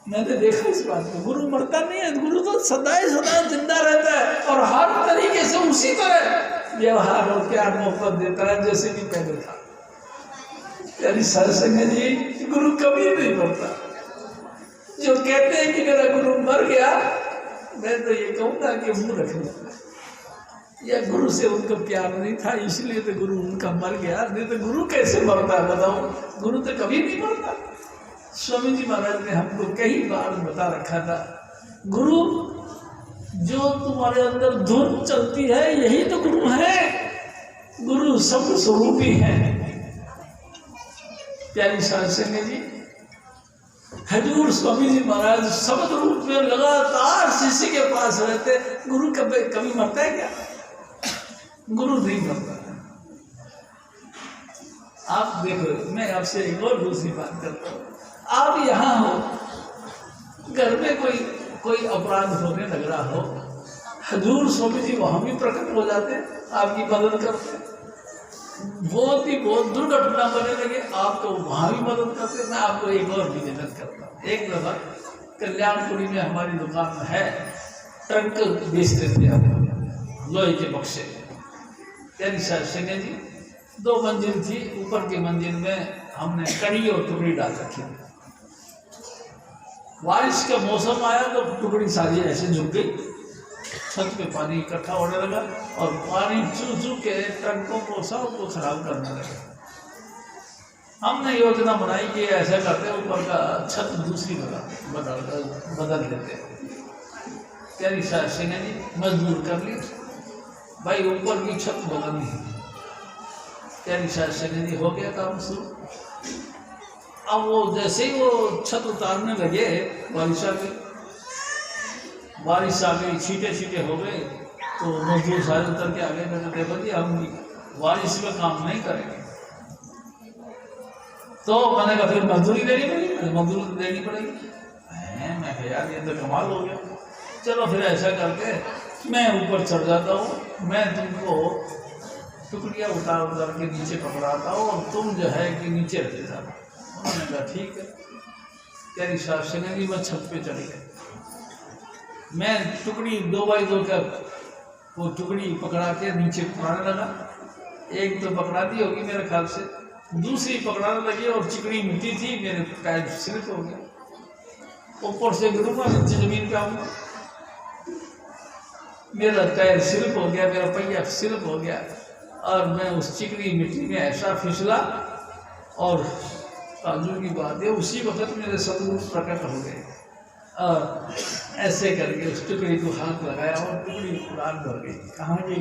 मैंने देखा इस बात को, गुरु मरता नहीं है, गुरु तो सदा ही सदा जिंदा रहता है और हर तरीके से उसी तरह व्यवहार और प्यार मोहब्बत देता है जैसे कि पहले था। यानी सत्संग जी गुरु कभी नहीं मरता। जो कहते हैं कि मेरा गुरु मर गया, मैं तो ये कहूँगा कि मुंह रख लो, या गुरु से उनको प्यार नहीं था इसलिए तो गुरु उनका मर गया, नहीं तो गुरु कैसे मरता है बताओ? गुरु तो कभी नहीं मरता। स्वामी जी महाराज ने हमको कई बार बता रखा था, गुरु जो तुम्हारे अंदर धुन चलती है यही तो गुरु है, गुरु सब स्वरूपी है। प्यारी सत्संग जी हजूर स्वामी जी महाराज शब्द रूप में लगातार शिष्य के पास रहते। गुरु कभी मरता है क्या? गुरु नहीं मरता। आप देखो, मैं आपसे एक और दूसरी बात करता हूँ। आप यहाँ हो, घर में कोई अपराध होने लग रहा हो, हजूर स्वामी जी वहाँ भी प्रकट हो जाते, आपकी मदद करते। बहुत दुर्घटना बने लगे, आप तो वहाँ भी मदद करते। मैं आपको एक और निवेदन करता हूँ। एक दफा कल्याणपुरी में हमारी दुकान है, ट्रक बेचते थे हम लोहे के बक्से। यानी सत्संग जी 2 मंजिल थी, ऊपर की मंजिल में हमने कड़ी और टुकड़ी डाल रखी थी। बारिश का मौसम आया तो टुकड़ी सारी ऐसे झुक गई, छत पे पानी इकट्ठा होने लगा और पानी चू के ट्रकों को सबको खराब करने लगा। हमने योजना बनाई कि ऐसा करते ऊपर का छत दूसरी बदल देते। प्यारी सत्संग जी मजबूर कर ली, भाई ऊपर की छत बदलनी है। प्यारी सत्संग जी हो गया काम शुरू। अब वो जैसे ही वो छत उतारने लगे, बारिश आ गई, छींटे हो गए, तो मजदूर सारे उतर के आ गए। मैंने देखा जी हम बारिश में काम नहीं करेंगे, तो मैंने कहा फिर मजदूरी देनी पड़ेगी। मैं कहा यार ये तो कमाल हो गया, चलो फिर ऐसा करके मैं ऊपर चढ़ जाता हूँ, मैं तुमको टुकड़ियाँ उतार के नीचे पकड़ाता हूँ और तुम जो है कि नीचे रह जाओ। उन्होंने कहा ठीक है। प्यारी सत्संग जी मैं छत पे चढ़ गया। मैं टुकड़ी 2 बाई 2 का वो टुकड़ी पकड़ा के नीचे पकड़ाने लगा। एक तो पकड़ा दी होगी मेरे ख्याल से, दूसरी पकड़ाने लगी और चिकनी मिट्टी थी, मेरे पैर स्लिप हो गया। ऊपर से गिरूंगा नीचे जमीन पे आऊँगा, मेरा पैर स्लिप हो गया, मेरा पहिया स्लिप हो गया और मैं उस चिकनी मिट्टी में ऐसा फिसला। और ताजुब की बात है, उसी वक्त मेरे सतगुरु प्रकट हो गए और ऐसे करके उस टुकड़ी को हाथ लगाया और टुकड़ी उड़ान भर गई।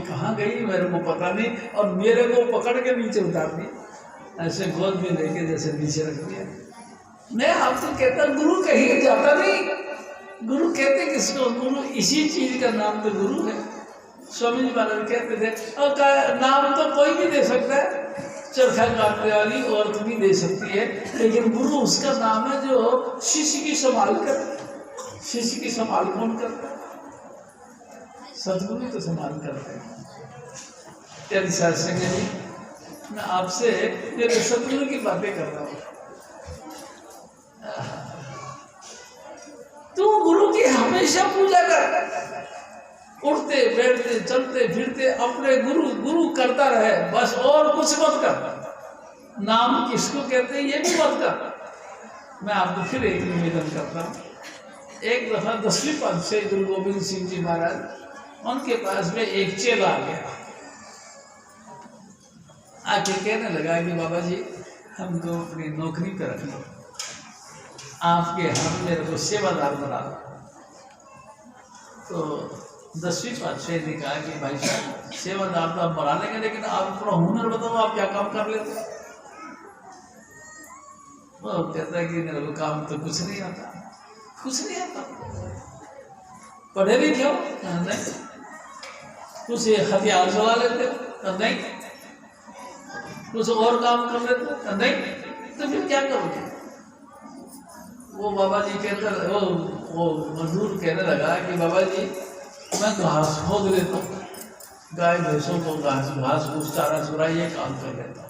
कहाँ गई मेरे को पता नहीं, और मेरे को पकड़ के नीचे उतार दी। ऐसे गोद में लेके जैसे नीचे रख दिया। मैं आपको कहता गुरु कहीं जाता नहीं। गुरु कहते किसको? गुरु इसी चीज का नाम तो गुरु है। स्वामी जी महाराज कहते थे और नाम तो कोई भी दे सकता है, चरखा काटने वाली औरत भी दे सकती है, लेकिन गुरु उसका नाम है जो शिष्य की संभाल कर। शिष्य की संभाल कौन करता है? सदगुरु तो संभाल करते हैं। तेरी सत्संग जी, मैं आपसे मेरे सदगुरु की बातें कर रहा हूँ। तू गुरु की हमेशा पूजा कर, उठते बैठते चलते फिरते अपने गुरु गुरु करता रहे बस, और कुछ मत कर। नाम किसको कहते हैं ये भी मत कर। मैं आपको फिर एक निवेदन करता हूँ। एक दफा 10वीं पातशाही गुरु गोविंद सिंह जी महाराज, उनके पास में एक चेला आ गया। आके कहने लगा कि बाबा जी हमको अपनी नौकरी पर रख लो, आपके हाथ मेरे को सेवादार बना दो। तो 10वीं पातशाही ने कहा कि भाई साहब सेवादार तो आप बना लेंगे, लेकिन आप अपना हुनर बताओ, आप क्या काम कर लेते? वो कहता है कि मेरे को काम तो कुछ नहीं आता। कुछ नहीं आता? पढ़े भी क्यों? नहीं। कुछ हथियार चला लेते? नहीं। कुछ और काम कर लेते? नहीं। तो फिर क्या करोगे? वो बाबा जी कहते, वो मजदूर कहने लगा कि बाबा जी मैं घास खोद लेता हूँ, गाय भैंसों को घास फूस चारा चुरा ये काम कर लेता हूँ।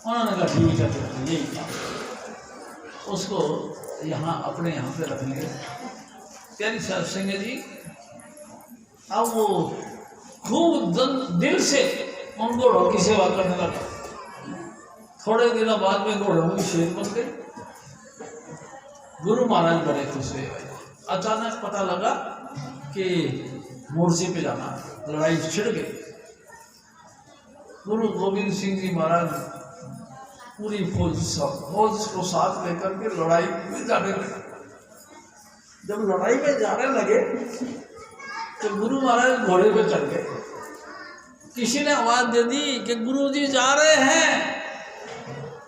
उन्होंने कहा ठीक है, तो यही काम। उसको यहाँ अपने यहाँ पे रख लिए। प्यारी सत्संग जी, अब वो खूब दिल से उन घोड़ों की सेवा करने लगा। थोड़े दिनों बाद में घोड़ों की शेर बन गई। गुरु महाराज बड़े खुश हुए। अचानक पता लगा कि मोर्चे पे जाना, लड़ाई छिड़ गई। गुरु गोविंद सिंह जी महाराज पूरी फौज को साथ लेकर के लड़ाई में जाने लगे। जब लड़ाई में जाने लगे तो गुरु महाराज घोड़े पे चढ़ गए। किसी ने आवाज दे दी कि गुरु जी जा रहे हैं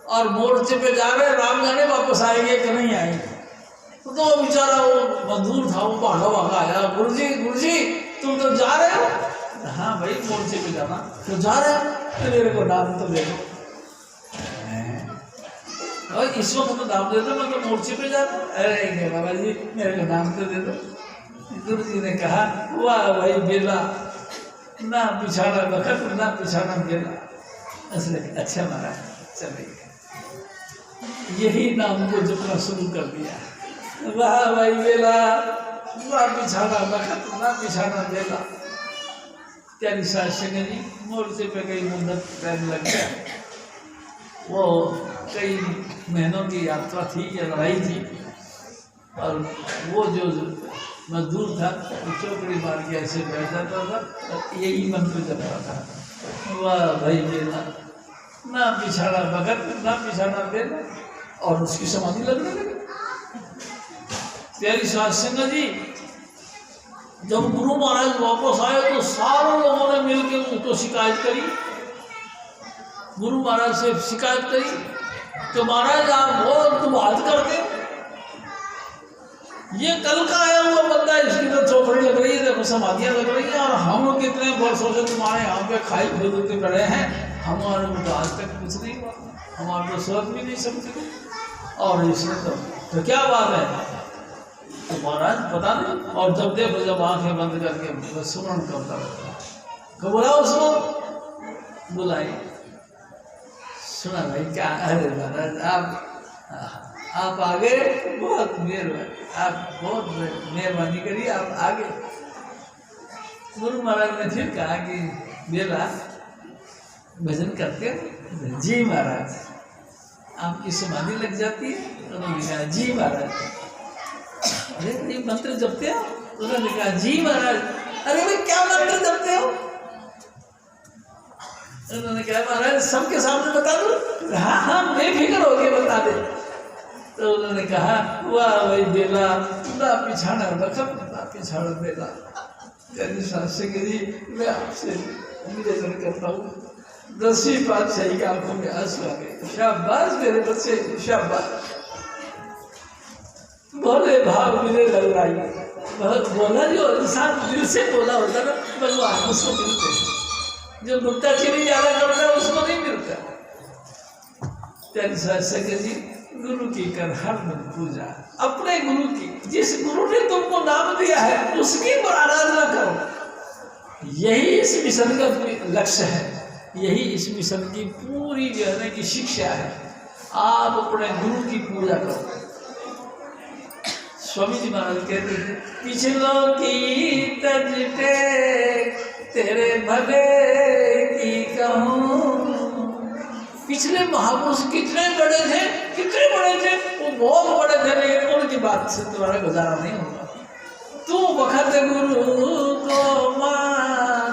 और मोर्चे पे जा रहे हैं, राम जाने वापस आएंगे कि नहीं आएंगे। तो बेचारा वो मजदूर था, वो भागा भागा आया, गुरु जी तुम तो जा रहे हो? हाँ भाई मोर्चे पे जाना। तो जा रहे हो तो मेरे को नाम तो दे दो। और इस वक्त तो नाम दे दो, मैं तो मोर्चे पे जा रहा हूँ। अरे बाबा जी मेरे को नाम तो दे दो। गुरु जी ने कहा वाह भाई बेला, ना पिछाड़ा बखत ना पिछाड़ा बेला। उसने अच्छा महाराज चलिए, यही नाम को जपना शुरू कर दिया। वाह भाई बेला, ना पिछाड़ा बखत ना पिछाड़ा बेला। प्यारी सत्संग जी, मोर्चे पे कई मुद्दत टाइम लग गया। वो कई महीनों की यात्रा थी या लड़ाई थी, और वो जो मजदूर था वो चौकड़ी मार के ऐसे बैठ जाता था और यही मंत्र जपता था। वाह भाई बेला, ना पिछाड़ा भगत ना पिछाड़ा बेला, और उसकी समाधि लगने लगी। प्यारी सत्संग जी, जब गुरु महाराज वापस आए तो सारे लोगों ने मिलकर उसको शिकायत करी। गुरु महाराज से शिकायत करी तो महाराज आप बहुत बात करते, ये कल का आया हुआ बंदा, इसकी तो चौकड़ी लग रही है, देखो समाधियां लग रही है, और हम लोग कितने वर्षों से तुम्हारे यहाँ पे खाई खुदते पड़े हैं, हमारे को तो आज तक कुछ नहीं हुआ, हमारे तो सोच भी नहीं सकते। और इसमें तो क्या बात है? तो महाराज पता नहीं। और जब देखो जब आंखें बंद करके सुमरण करता रहता, बुलाओ उसको, बुलाई, सुना भाई क्या? अरे महाराज आप आगे, बहुत मेहरबानी, आप बहुत मेहरबानी करिए, आप आगे। गुरु महाराज ने फिर कहा कि बेला भजन करते हो? जी महाराज। आपकी समाधि लग जाती है? उन्होंने कहा जी महाराज। अरे ये मंत्र जपते हो? उन्होंने कहा जी महाराज। अरे भाई क्या मंत्र जपते हो? उन्होंने कहा महाराज सबके सामने बता दो। हाँ हाँ बेफिक्र हो गए, बता दे। तो उन्होंने कहा वाह भाई बेला, ना पिछाड़ा बखत ना पिछाड़ा बेला। सत्संग जी, मैं आपसे निवेदन करता हूँ, 10वीं पातशाही की आंखों में आंसू आ गए। शाबाश मेरे बच्चे, शाबाश, भोले भाव मिले लग रही। बोला जो इंसान दिल से बोला होता ना भगवान उसको मिलते हैं, जो नुक्ता चीनी ज्यादा करता है उसको नहीं मिलता। प्यारी साथ संगत जी, गुरु की कर हर दिन पूजा, अपने गुरु की, जिस गुरु ने तुमको नाम दिया है उसकी आराधना करो। यही इस मिशन का लक्ष्य है, यही इस मिशन की पूरी जो है ना की शिक्षा है। आप अपने गुरु की पूजा करो। स्वामी जी महाराज कहते थे, पिछलों की तज टेक तेरे भले की कहूँ। पिछले महापुरुष कितने बड़े थे, कितने बड़े थे, वो बहुत बड़े थे, लेकिन उनकी बात से तुम्हारा गुजारा नहीं होगा। तू वक्त गुरु को मान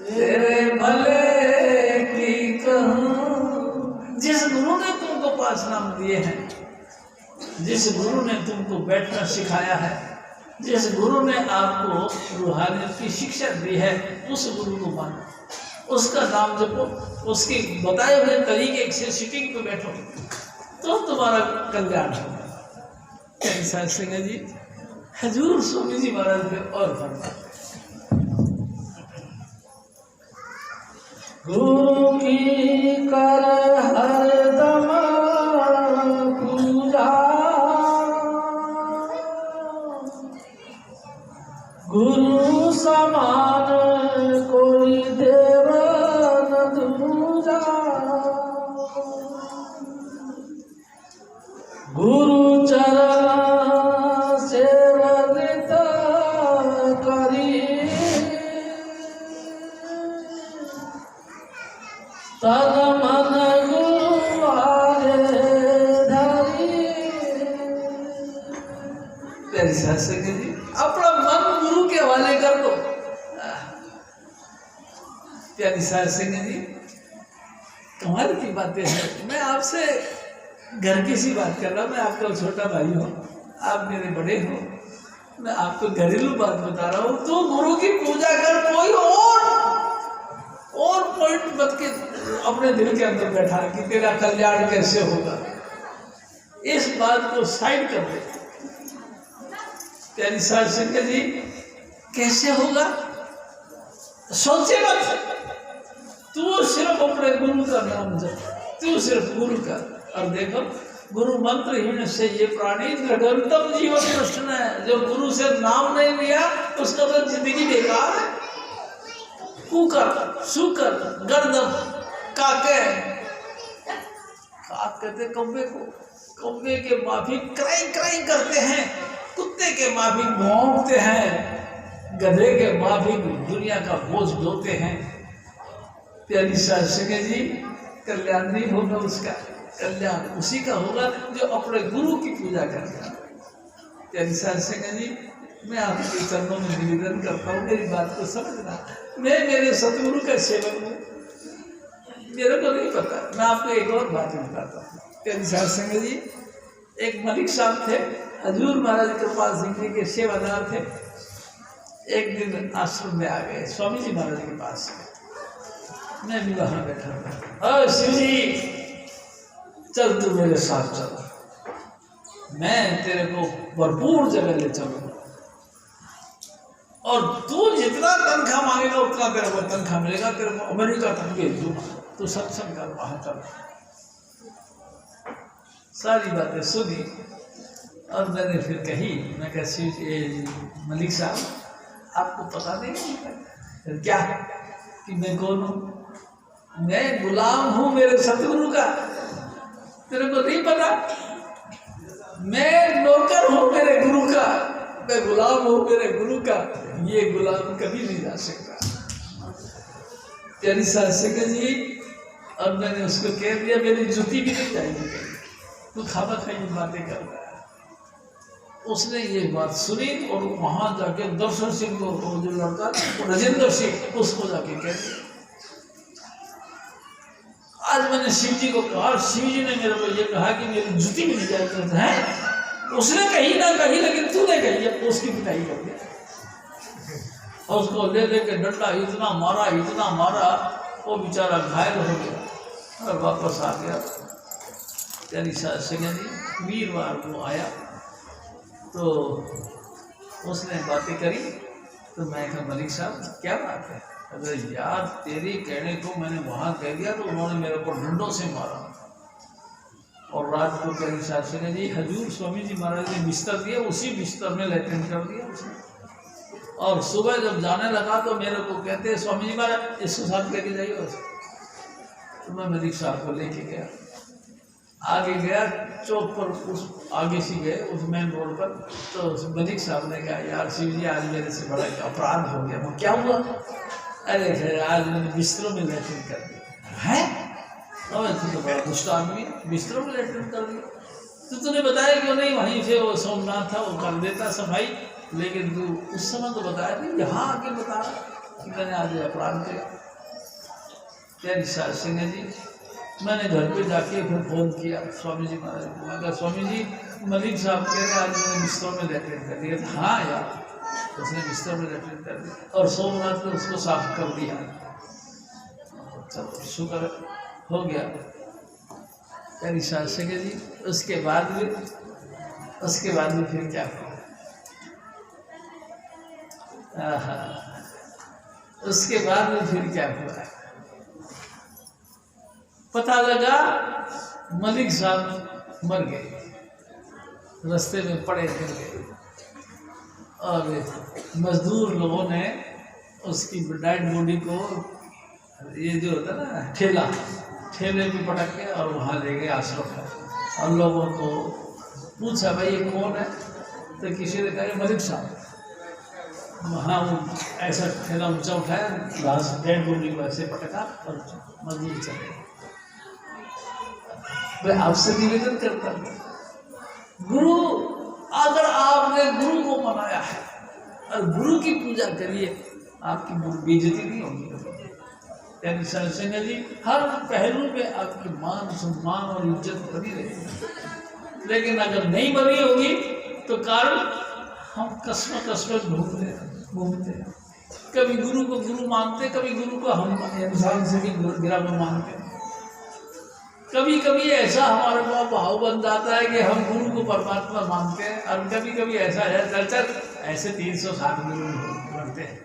तेरे भले की कहूँ। जिस गुरु ने तुमको 5 नाम दिए हैं, जिस गुरु ने तुमको बैठना सिखाया है, जिस गुरु ने आपको रूहानियत की शिक्षा दी है, उस गुरु को मानो, उसका नाम जपो, उसके बताए हुए तरीके से सिटिंग पे बैठो तो तुम्हारा कल्याण होगा। कैसा सिंह जी हजूर स्वामी जी महाराज पे और फरमाते, गुरु की कर हरदम पूजा, गुरु समान कोई देव न दूजा। गुरु चरण सेवित करी, तन मन गुरुवारे धरी। प्यारी साथ संगत जी, अपना मन गुरु के हवाले कर दो। प्यारी साथ संगत जी, कमाल की बातें हैं। मैं आपसे घर की सी बात कर रहा हूँ, मैं आपका छोटा भाई हूँ, आप मेरे बड़े हो, मैं आपको घरेलू बात बता रहा हूँ। तो गुरु की पूजा कर, कोई और पॉइंट मत के अपने दिल के अंदर बैठा कि तेरा कल्याण कैसे होगा, इस बात को साइड कर दे। प्यारी साथ संगत जी, कैसे होगा सोचे मत, तू सिर्फ अपने गुरु का नाम जप, तू सिर्फ गुरु का। और देखो, गुरु मंत्रहीन से ये प्राणी दृढ़तम जीवन प्रश्न है। जो गुरु से नाम नहीं लिया उसका तो जिंदगी बेकार है। कुकर, सुकर, गर्दन, काके, काक कहते कौवे को, कौवे के माफिक क्राई क्राई करते हैं, कुत्ते के माफिक भौंकते हैं, गधे के माफिक दुनिया का बोझ ढोते हैं। प्यारी साथ संगत जी, कल्याण नहीं होगा, उसका कल्याण उसी का होगा जो अपने गुरु की पूजा करता है। प्यारी साथ संगत जी, मैं आपके चरणों में निवेदन करता हूँ, मेरी बात को समझना। मैं मेरे सतगुरु का सेवक हूँ, मेरे को नहीं पता। मैं आपको एक और बात बताता हूँ। प्यारी साथ संगत जी, एक मलिक साहब थे, हजूर महाराज कृपाल सिंह जी के सेवादार थे। एक दिन आश्रम में आ गए स्वामी जी महाराज के पास, मैं भी वहां बैठा था। शिव जी, चल तू मेरे साथ चल, मैं तेरे को भरपूर जगह ले चलूंगा, और तू जितना तनख्वाह मांगेगा उतना तेरे को तनख्वाह मिलेगा, तेरे को अमेरिका तक भेज दूंगा, तू सत्संग कर वहां चल। सारी बातें सुनी और मैंने फिर कही, मैं कहा शिव जी, मलिक साहब, आपको पता नहीं क्या कि मैं कौन हूँ? मैं गुलाम हूँ मेरे सतगुरु का, तेरे को नहीं पता? मैं नौकर हूँ मेरे गुरु का, मैं गुलाम हूँ मेरे गुरु का, ये गुलाम कभी नहीं जा सकता। प्यारी साथ संगत जी, और मैंने उसको कह दिया मेरी जूती भी नहीं जाएगी, तू खामा खाई बातें कर रहा है। उसने ये बात सुनी और वहां जाके दर्शन सिंह को, जो लड़का राजेंद्र सिंह, उसको जाके कह दिया। आज मैंने शिव जी को कहा, शिव जी ने मेरे को ये कहा कि मेरी जूती भी नहीं जाती है। उसने कही ना कही, लेकिन तूने कही, अब उसकी पिटाई कर दिया। और उसको ले लेके डंडा इतना मारा, इतना मारा वो बेचारा घायल हो गया और वापस आ गया। यानी सिंह जी वीरवार को आया तो उसने बातें करी, तो मैं कहा मलिक साहब क्या बात है? अगर यार तेरी कहने को मैंने वहाँ कह दिया तो उन्होंने मेरे को डंडों से मारा। और रात को करी सिंह जी हजूर स्वामी जी महाराज ने बिस्तर दिया, उसी बिस्तर में लैट्रिन कर दिया उसने। और सुबह जब जाने लगा तो मेरे को कहते स्वामी जी महाराज इसको साथ लेके जाइए। तो मैं मलिक साहब को लेके गया, आगे गया चौक पर, उस आगे से गए उस मेन रोड पर। तो मलिक साहब ने कहा यार शिव जी आज मेरे से बड़ा अपराध हो गया। वो क्या हुआ? अरे आज मैंने बिस्तरों में लैट्रिन कर दिया। है तो बड़ा दुष्ट आदमी, बिस्तरों में लैट्रिन कर दिया। तो तूने बताया क्यों नहीं? वहीं से वो सोमनाथ था वो कर देता सफाई, लेकिन तू उस समय तो बताया नहीं, यहाँ आके बता कि मैंने आज अपराध किया। क्या सिंह जी मैंने घर पे जाके फिर फ़ोन किया स्वामी जी महाराज को। मैं कहा स्वामी जी मलिक साहब कह रहे आज मैंने बिस्तरों में लैट्रिन कर दिया। हाँ यार उसने बिस्तर में लैट्रिन कर दिया और सोमनाथ ने उसको साफ कर दिया। चलो शुक्र हो गया। यानी सिंह जी उसके बाद में फिर क्या हुआ? उसके बाद में फिर क्या हुआ? पता लगा मलिक साहब मर गए, रास्ते में पड़े गिर गए। और मजदूर लोगों ने उसकी डेड बॉडी को ये जो होता है ना ठेले पे पटक के और वहाँ ले गए आश्रम में। और लोगों को पूछा भाई ये कौन है? तो किसी ने कहा मलिक साहब। वहाँ ऐसा ठेला ऊंचा उठाया, लाश डेड बॉडी को ऐसे पटका और मजदूर चले गए। मैं आपसे निवेदन करता हूँ गुरु, अगर आपने गुरु को मनाया है और गुरु की पूजा करिए, आपकी बेइज्जती नहीं होगी। यानी सिंह जी हर पहलू में आपकी मान सम्मान और इज्जत बनी रहेगी। लेकिन अगर नहीं बनी होगी तो कारण हम कस्म घूमते हैं। कभी गुरु को गुरु मानते, कभी गुरु को हम इंसान से भी गिरा में मानते। कभी कभी ऐसा हमारे पास भाव बन जाता है कि हम गुरु को परमात्मा मानते हैं, और कभी कभी ऐसा है चल ऐसे 360 गुरु बनते हैं।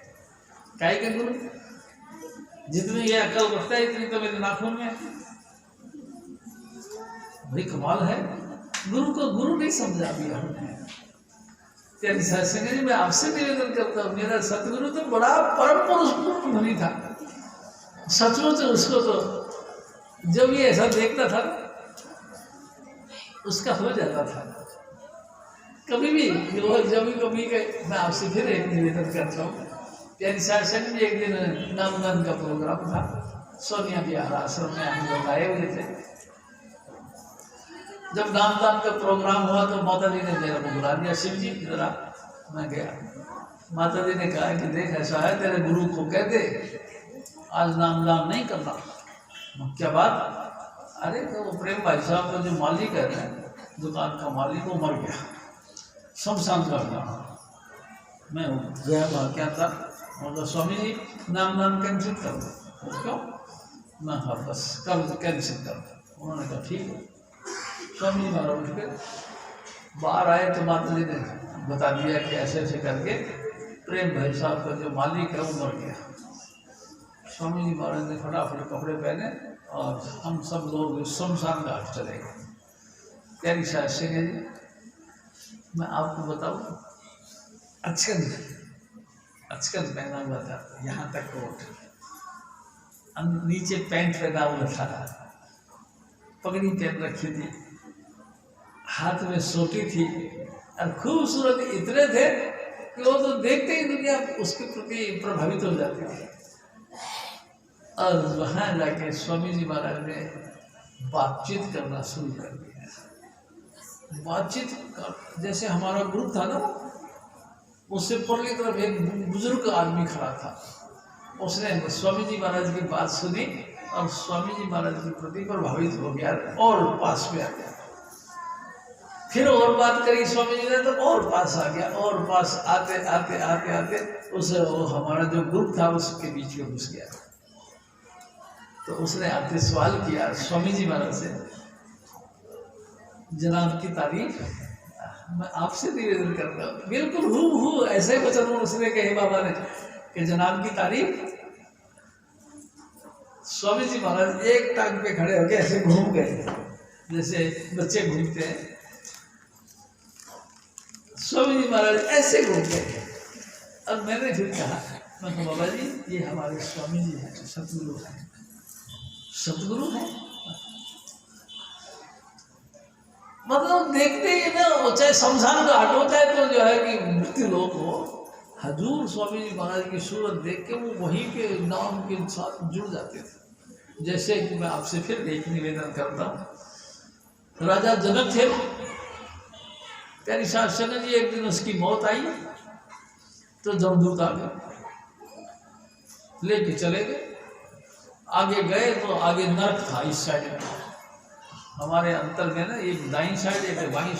काहे के गुरु? जितनी ये अकल रखता है इतनी तो मेरे नाखून में। बड़ी कमाल है, गुरु को गुरु नहीं समझा दिया हमने। सिंह जी मैं आपसे निवेदन करता हूँ, मेरा सतगुरु तो बड़ा परम पुरुष मुनि था। सचमुच उसको तो जब ये ऐसा देखता था उसका हो जाता था। कभी भी जब कभी मैं आपसे फिर एक निवेदन करता हूँ। सिंह जी एक दिन नामदान का प्रोग्राम था, सोनिया विहार आश्रम में हम लोग आए हुए थे। जब नामदान का प्रोग्राम हुआ तो माता जी ने मेरा को बुला दिया, शिव जी इधर आ। मैं गया, माता जी ने कहा कि देख ऐसा है तेरे गुरु को कह दे आज नामदान नहीं करना। क्या बात? अरे तो प्रेम भाई साहब का जो मालिक है ना, दुकान का मालिक, वो मर गया, शमशान करना। मैं गया वहाँ क्या था, मतलब स्वामी जी नामदान कैंसिल कर दो। क्यों? मैं हाँ बस कर कैंसिल कर दो। उन्होंने कहा ठीक है। स्वामी जी महाराज उठ के बाहर आए तो माता जी ने बता दिया कि ऐसे ऐसे करके प्रेम भाई साहब का जो मालिक है वो मर गया। स्वामी जी महाराज ने फटाफट कपड़े पहने और हम सब लोग शमशान घाट चले गए। प्यारी सिंह जी मैं आपको बताऊँ, अचकन पहना हुआ था यहाँ तक कोट, नीचे पैंट पहना हुआ था, पगड़ी पहन रखी थी, हाथ में सोटी थी और खूबसूरत इतने थे कि वो तो देखते ही दुनिया उसके प्रति प्रभावित हो जाती थी। और वहाँ जाके स्वामी जी महाराज ने बातचीत करना शुरू कर दिया। बातचीत जैसे हमारा ग्रुप था ना, उससे परली तरफ एक बुजुर्ग आदमी खड़ा था, उसने स्वामी जी महाराज की बात सुनी और स्वामी जी महाराज के प्रति प्रभावित हो गया और पास में आ गया। फिर और बात करी स्वामी जी ने तो और पास आ गया, और पास आते आते उस हमारा जो ग्रुप था उसके बीच में घुस गया। तो उसने आके सवाल किया स्वामी जी महाराज से, जनाब की तारीफ मैं आपसे निवेदन करता हूँ। बिल्कुल हूँ ऐसे वचन उसने कहे बाबा ने कि जनाब की तारीफ। स्वामी जी महाराज एक टांग पे खड़े होके ऐसे घूम गए जैसे बच्चे घूमते हैं। स्वामी जी महाराज ऐसे घूम गए और मैंने फिर कहा, मैं कहा बाबा जी ये हमारे स्वामी जी हैं, सतगुरु हैं, सतगुरु हैं। मतलब देखते ही ना, चाहे शमशान घाट होता है तो जो है कि मृत्यु लोक हो, हजूर स्वामी जी महाराज की सूरत देख के वो वहीं के नाम के साथ जुड़ जाते थे। जैसे कि मैं आपसे फिर एक निवेदन करता हूँ, राजा जनक थे, प्यारी साहब संगत जी, एक दिन उसकी मौत आई तो जमदूत आ गए, लेके चले गए। आगे गए तो आगे नर्क था इस साइड में, हमारे अंतर में ना एक दाईं साइड एक बाईं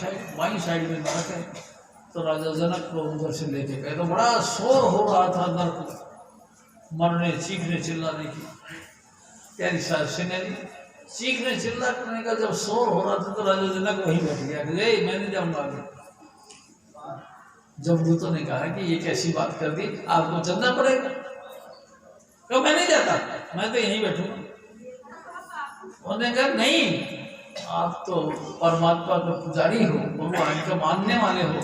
साइड में नरक है। तो राजा जनक को उधर से लेके गए तो बड़ा शोर हो रहा था नरक, मरने चीखने चिल्लाने की। प्यारी साहब सिंह जी चीखने चिल्लाने का जब शोर हो रहा था तो राजा जनक वहीं बैठ गया कि मैं नहीं जाऊंगा आगे। जब दूतों ने कहा कि ये कैसी बात कर दी, आपको चलना पड़ेगा। तो मैं नहीं जाता, मैं तो यहीं बैठूंगा। उन्होंने कहा नहीं, आप तो परमात्मा का पुजारी हो, भगवान का मानने वाले हो,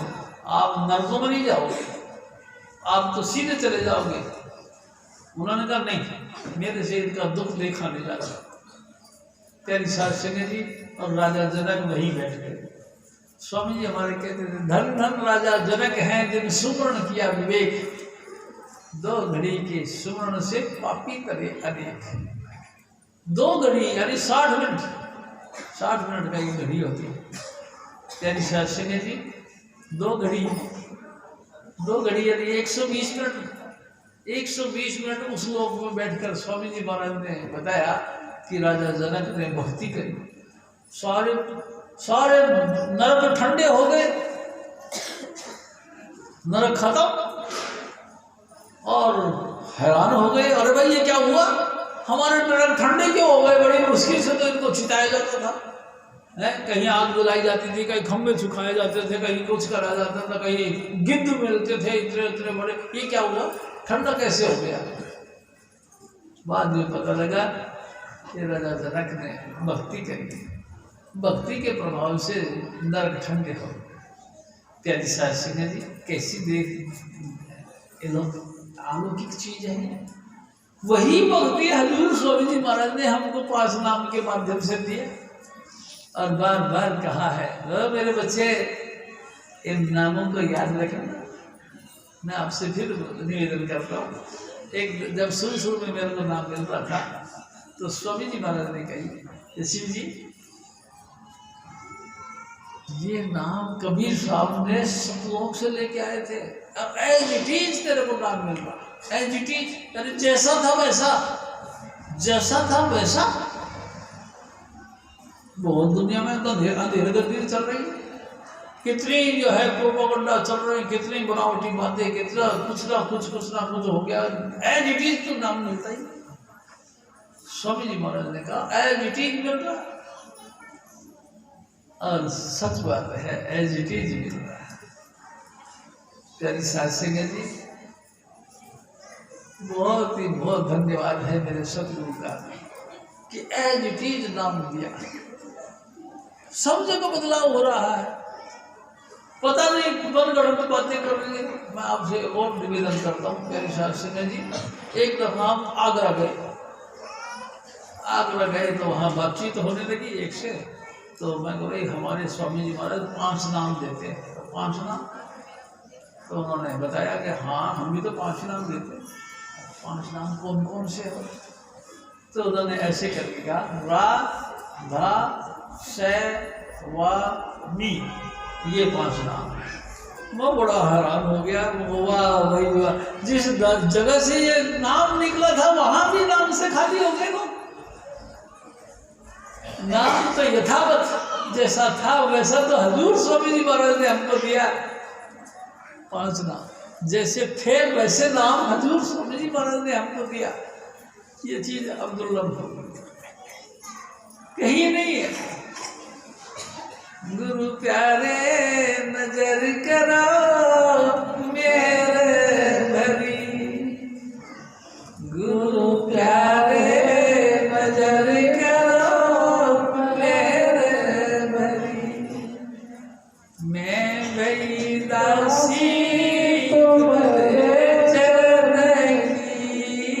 आप नरकों में नहीं जाओगे, आप तो सीधे चले जाओगे। उन्होंने कहा नहीं, मेरे से इनका दुख देखा नहीं जा रहा। प्यारी साहब सिंह जी और राजा जनक वहीं बैठ गए। स्वामी जी हमारे कहते थे, धन धन राजा जनक हैं जिन सुवर्ण किया विवेक, दो घड़ी के सुवर्ण से पापी करे अनेक। 2 घड़ी यानी 60 मिनट, 60 मिनट का ये घड़ी होती है। प्यारी साहब सिंह जी 2 घड़ी यानी 120 मिनट, 120 मिनट उस लोक में बैठकर स्वामी जी महाराज ने बताया कि राजा जनक ने भक्ति करी। सारे नरक ठंडे हो गए, नरक खत्म, और हैरान हो गए, अरे भाई ये क्या हुआ, हमारे नरक ठंडे क्यों हो गए। बड़ी मुश्किल से तो इनको छिटाया जाता था, कहीं आग जलाई जाती थी, कहीं खम्भे सुखाए जाते थे, कहीं कुछ करा जाता था, कहीं गिद्ध मिलते थे इतने इतने बड़े। ये क्या हुआ, ठंडा कैसे हो गया। बाद में पता लगा कि राजा जनक ने भक्ति करी, भक्ति के प्रभाव से नरक ठंडे हो। प्यारी साहब सिंह जी कैसी देख अलौकिक चीज है। वही भक्ति हजूर स्वामी जी महाराज ने हमको 5 नाम के माध्यम से दिए और बार बार कहा है, मेरे बच्चे इन नामों को याद रखना। मैं आपसे फिर निवेदन करता हूँ, एक जब शुरू में मेरे को नाम मिल रहा था तो स्वामी जी महाराज ने कही, शिव जी ये नाम कबीर साहब ने सतलोक से लेके आए थे, अब एज इट इज तेरे को नाम मिल रहा, एज इट इज यानी जैसा था वैसा, जैसा था वैसा। बहुत दुनिया में तो अंधेरे गंभीर चल रही है, कितनी जो है प्रोपेगेंडा चल रही है, कितनी बनावटी बातें, कितना कुछ ना कुछ हो गया। एज इट इज तो नाम मिलता ही। स्वामी जी महाराज ने कहा एज इट इज मिल रहा, और सच बात है एज इट इज मिल रहा है। प्यारी साहब सिंह जी बहुत धन्यवाद है मेरे सतगुरु का कि एज इट इज नाम दिया। सब जगह बदलाव हो रहा है, पता नहीं मनगढ़ंत बातें कर रही है। मैं आपसे और निवेदन करता हूँ प्यारी साहब सिंह जी, एक दफा हम आगरा गए तो वहाँ बातचीत होने लगी एक से, तो मैं बोले हमारे स्वामी जी महाराज 5 नाम देते हैं, तो 5 नाम, तो उन्होंने बताया कि हाँ हम भी तो 5 नाम देते हैं। 5 नाम कौन कौन से हो, तो उन्होंने ऐसे करके कहा रा धा से वा मी, ये 5 नाम। मैं बड़ा हैरान हो गया, वाह भाई वाह, जिस जगह से ये नाम निकला था वहां भी नाम से खाली हो गए लोग। नाम तो यथावत जैसा था वैसा तो हजूर स्वामी जी महाराज ने हमको दिया। 5 नाम जैसे थे वैसे नाम हजूर स्वामी जी महाराज ने हमको दिया। ये चीज अब दुर्लभ हो कहीं नहीं है। गुरु प्यारे नजर करो मेरे भरी, गुरु प्यारे नजर करो मेरे भरी, मैं भई दासी तुम्हारे चरण की,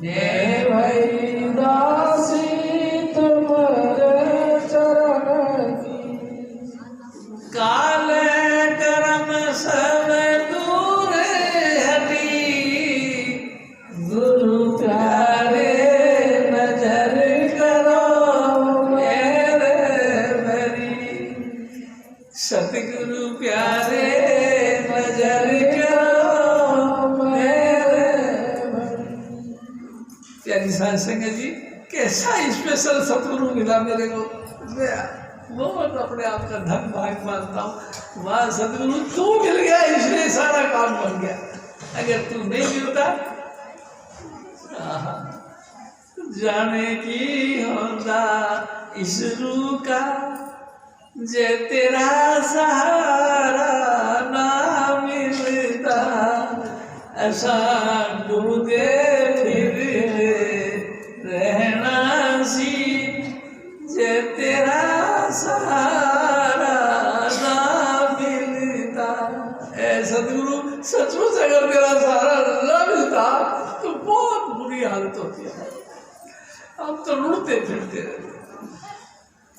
मैं भई दासी तुम्हारे चरण की, काले कर्म सब दूर हटी, गुरु प्यारे नजर करो मेरे भरी, सतगुरु प्यारे नजर करो मेरे भरी। प्यारी साध संगत जी, कैसा स्पेशल सतगुरु मिला मेरे को, वो मैं अपने आप का धन भाग मानता हूँ। वहाँ सतगुरु तू मिल गया इसलिए सारा काम बन गया, अगर तू नहीं मिलता जाने की होता इस रूह का, जे तेरा सहारा ना मिलता, ऐसा ढूंढे फिर रहना सी, जे तेरा सहारा ना मिलता। ऐ सतगुरु, सचमुच अगर तेरा सहारा ना मिलता तो बहुत बुरी हालत होती है। अब तो लुढ़ते फिरते रहते,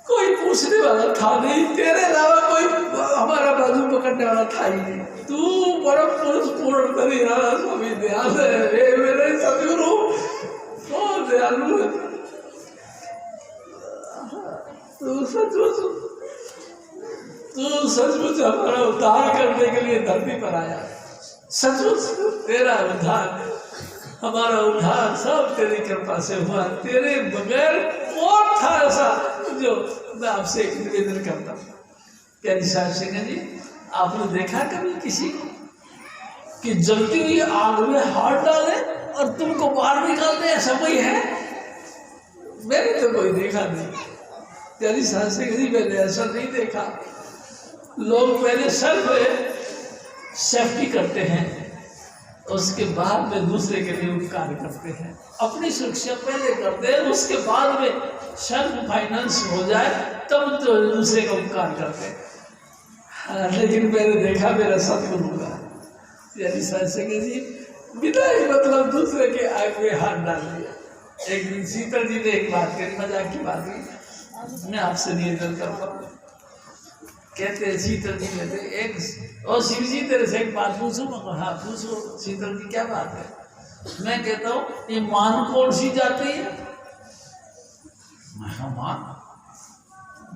कोई पूछने वाला था नहीं, तेरे अलावा कोई हमारा बाजू पकड़ने वाला था ही नहीं। तू परम पुरुष पूर्ण दरियाला स्वामी दयाल है रे मेरे सतगुरु, बहुत दयालु है तू। सचमुच हमारा उद्धार करने के लिए धरती पर आया। सचमुच तेरा उद्धार, हमारा उद्धार सब तेरी कृपा से हुआ। तेरे बगैर कौन था ऐसा जो मैं आपसे एक निवेदन करता हूँ। प्यारी साहब सिंह जी, आपने देखा कभी किसी को कि जलती हुई आग में हाथ डाले और तुमको बाहर निकाल दे, ऐसा कोई है? मैंने तो कोई देखा नहीं। प्यारी साहब सिंह जी, मैंने ऐसा नहीं देखा। लोग पहले सर्व सेफ्टी करते हैं, उसके बाद में दूसरे के लिए उपकार करते हैं। अपनी सुरक्षा पहले करते हैं, उसके बाद में सेल्फ फाइनेंस हो जाए तब तो दूसरे का उपकार करते हैं। हाँ, लेकिन मैंने देखा मेरा सतगुरु का, यानी सत्संग जी, बिना ही मतलब दूसरे के आग में हाथ डाल दिया। एक दिन शीतल जी ने एक बात करी, मजाक की बात की, मैं आपसे निवेदन करता हूँ। कहते शीतल जी कहते एक, और शिव जी तेरे से एक बात पूछूं? हाँ पूछो। शीतल जी क्या बात है? मैं कहता हूँ ये मान कौन सी जाती है? मैं मान,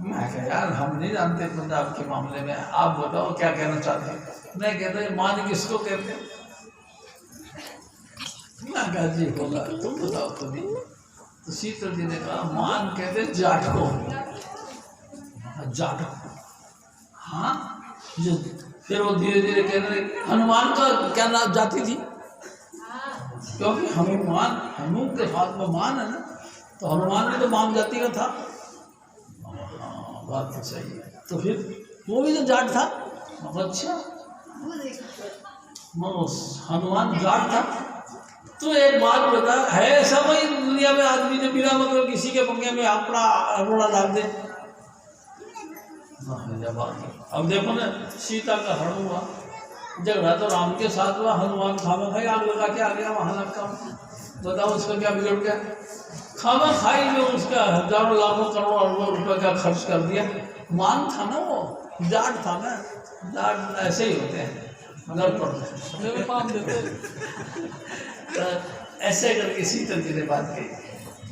मैं कह यार हम नहीं जानते पंजाब के मामले में, आप बताओ क्या कहना चाहते हैं। मैं कहता हूँ मान किसको कहते हैं? मैं कहा जी होगा, तुम बताओ तुम्हें। तो शीतल जी ने कहा मान कहते जाट को। जाट को, हाँ। जो फिर वो धीरे धीरे कह रहे हनुमान का क्या नाम जाति थी? क्योंकि हनुमान, हनु के हाथ में मान है ना, तो हनुमान भी तो मान जाति का था। हाँ, बात तो सही है। तो फिर वो भी तो जाट था। अच्छा, हनुमान जाट था। तो एक बात बता, है ऐसा कोई दुनिया में आदमी जो बिना मतलब किसी के पंगे में अपना अरोड़ा डाल दे? अब देखो ना, सीता का हरण हुआ, झगड़ा तो राम के साथ हुआ, हनुमान खामा खाई आग लगा के आ गया वहां लगा। बताओ उसका क्या बिगड़ गया? खामा खाई में उसका हजारों लाखों करोड़ों अरबों रुपए का खर्च कर दिया। मान था ना, वो जाट था ना। जाट ऐसे ही होते हैं, घर पर काम देते। तो ऐसे करके शीतल जी ने बात कही।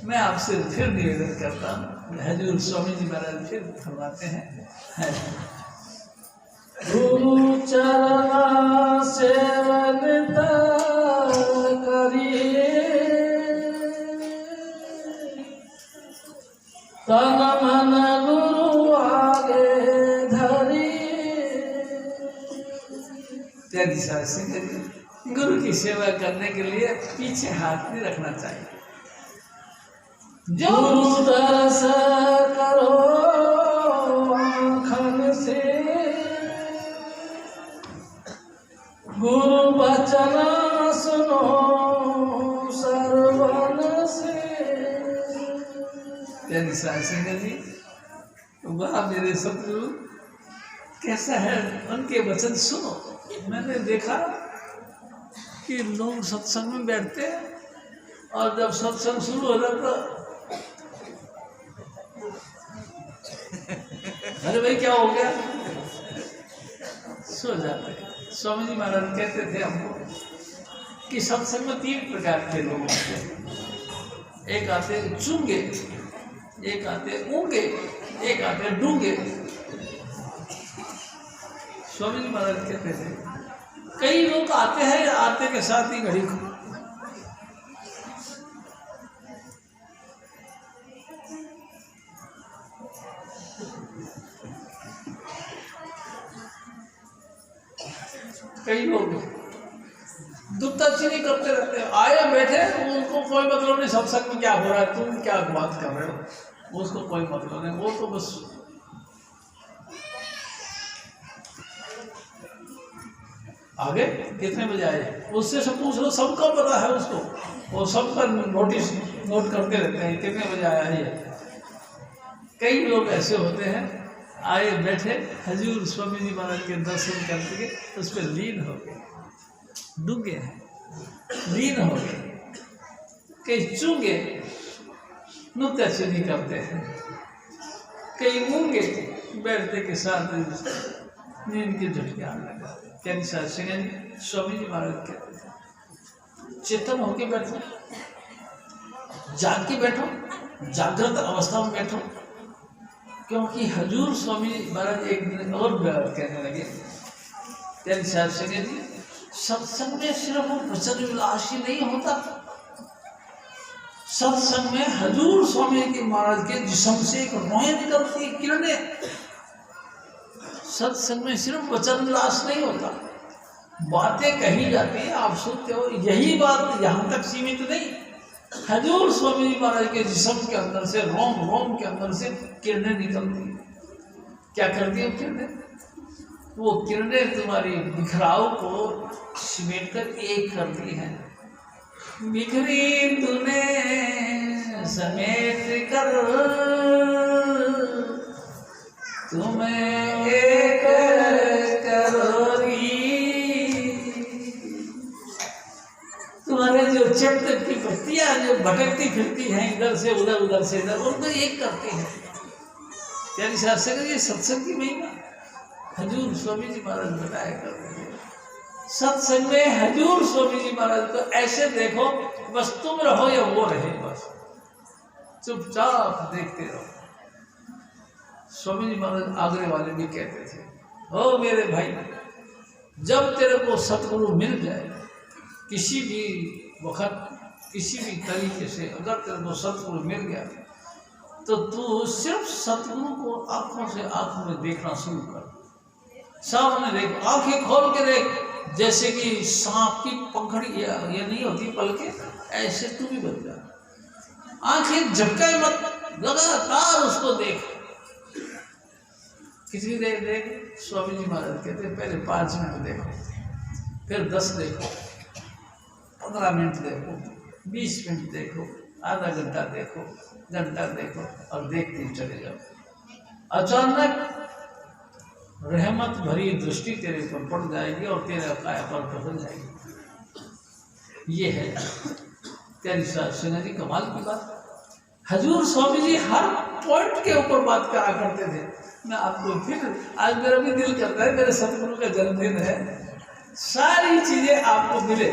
मैं आपसे फिर निवेदन करता हूँ, हजूर स्वामी जी महाराज फिर फरमाते हैं, गुरु चरण सेवन करिए, तन मन गुरु आगे धरिए। त्यागी साहब सिंह जी, गुरु की सेवा करने के लिए पीछे हाथ नहीं रखना चाहिए। जो गुरु दर्श करो आँखन से, गुरु वचन सुनो सरवन से। यानी सिंह जी, वह मेरे सतगुरु कैसा है, उनके वचन सुनो। मैंने देखा कि लोग सत्संग में बैठते हैं और जब सत्संग शुरू हो जाता, अरे भाई क्या हो गया, सो जाते हैं। स्वामी जी महाराज कहते थे हमको कि सत्संग में 3 प्रकार के लोग होते हैं। एक आते चूंगे, एक आते ऊंगे, एक आते डूंगे। स्वामी जी महाराज कहते थे कई लोग आते हैं, आते के साथ ही घड़ी को कई लोग दुखताचीनी करते रहते हैं। आए बैठे, उनको कोई मतलब नहीं सत्संग में क्या हो रहा है, तुम क्या बात कर रहे हो, उसको कोई मतलब नहीं। वो तो बस आगे कितने बजे आए उससे सब पूछ लो, सबका पता है उसको, वो सबका नोटिस नोट करते रहते हैं कितने बजे आया है। कई लोग ऐसे होते हैं, आए बैठे, हजूर स्वामी जी महाराज के दर्शन करके उस पर लीन हो गए, डूबे हैं, लीन हो गए। कई चूंगे नुक्ताचीनी करते हैं, कई मूंगे बैठते के साथ नींद की झटके आने लगा। कैंसर सिंह जी स्वामी जी महाराज कहते थे चेतन होके बैठो, जाग के बैठो, जागृत अवस्था में बैठो। क्योंकि हजूर स्वामी महाराज एक दिन और कहने लगे, कैंसर सिंह जी सत्संग में सिर्फ वचन विलास ही नहीं होता, सत्संग में हजूर स्वामी के महाराज के जिस्म से एक रोएं निकलती है, किरणें। सत्संग में सिर्फ वचन विलास नहीं होता, बातें कही जाती हैं, आप सुनते हो। यही बात यहाँ तक सीमित नहीं, हजूर स्वामी जी महाराज के जिस्म के अंदर से, रोम रोम के अंदर से किरणें निकलती हैं। क्या करती है किरणें? वो किरणें तुम्हारी बिखराव को समेट कर एक करती हैं। बिखरी तूने समेट कर तुम्हें एक करोगी। तुम्हारे जो चैप्टर की पत्तियां जो भटकती फिरती हैं इधर से उधर, उधर से इधर, उनको एक करती हैं। यानी शास्त्र ये सत्संग की महिमा हजूर स्वामी जी महाराज बताया करते हैं। सत्संग में हजूर स्वामी जी महाराज को ऐसे देखो, बस तुम रहो या वो रहे, बस चुपचाप देखते रहो। स्वामी जी महाराज आगरे वाले भी कहते थे, ओ मेरे भाई, जब तेरे को सतगुरु मिल जाए, किसी भी वक्त किसी भी तरीके से अगर तेरे को सतगुरु मिल गया, तो तू सिर्फ सतगुरु को आंखों से आंखों में देखना शुरू कर। सामने देख, आंखें खोल के देख, जैसे कि सांप की पंखड़ी ये नहीं होती पलके, ऐसे तू भी बन जा। आंखें झपकाए मत, लगातार उसको देख। कितनी देर देख? स्वामी जी महाराज कहते पहले 5 मिनट देखो, फिर 10 देखो, 15 मिनट देखो, 20 मिनट देखो, आधा घंटा देखो, घंटा देखो, और देखते ही चले जाओ। अचानक रहमत भरी दृष्टि तेरे पर पड़ जाएगी और तेरा काया पर बदल जाएगी। ये है तेरी सिंह जी कमाल की बात। हजूर स्वामी जी हर पॉइंट के ऊपर बात करा करते थे। मैं आपको फिर, आज मेरा भी दिल करता है, मेरे सतगुरु का जन्मदिन है, सारी चीजें आपको मिले,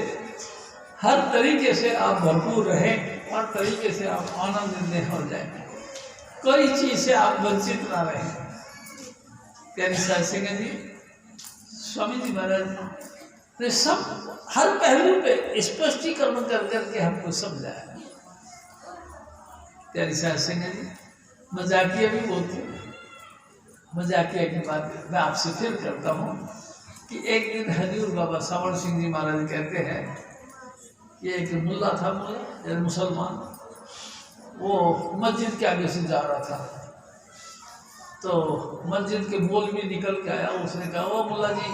हर तरीके से आप भरपूर रहें, हर तरीके से आप आनंदित हो जाए, कोई चीज से आप वंचित ना रहें। प्यारी सिंह जी स्वामी जी महाराज ने सब हर पहलू पे स्पष्टीकरण कर करके हमको समझाया। प्यारी सिंह जी मजाकिया भी बोलते, मजाकिया की बात मैं आपसे फिर करता हूँ। कि एक दिन हजूर बाबा सावड़ सिंह जी महाराज कहते हैं कि एक मुल्ला था, मुल्ला मुसलमान, वो मस्जिद के आगे से जा रहा था, तो मस्जिद के मोल में निकल के आया। उसने कहा, ओ मुल्ला जी,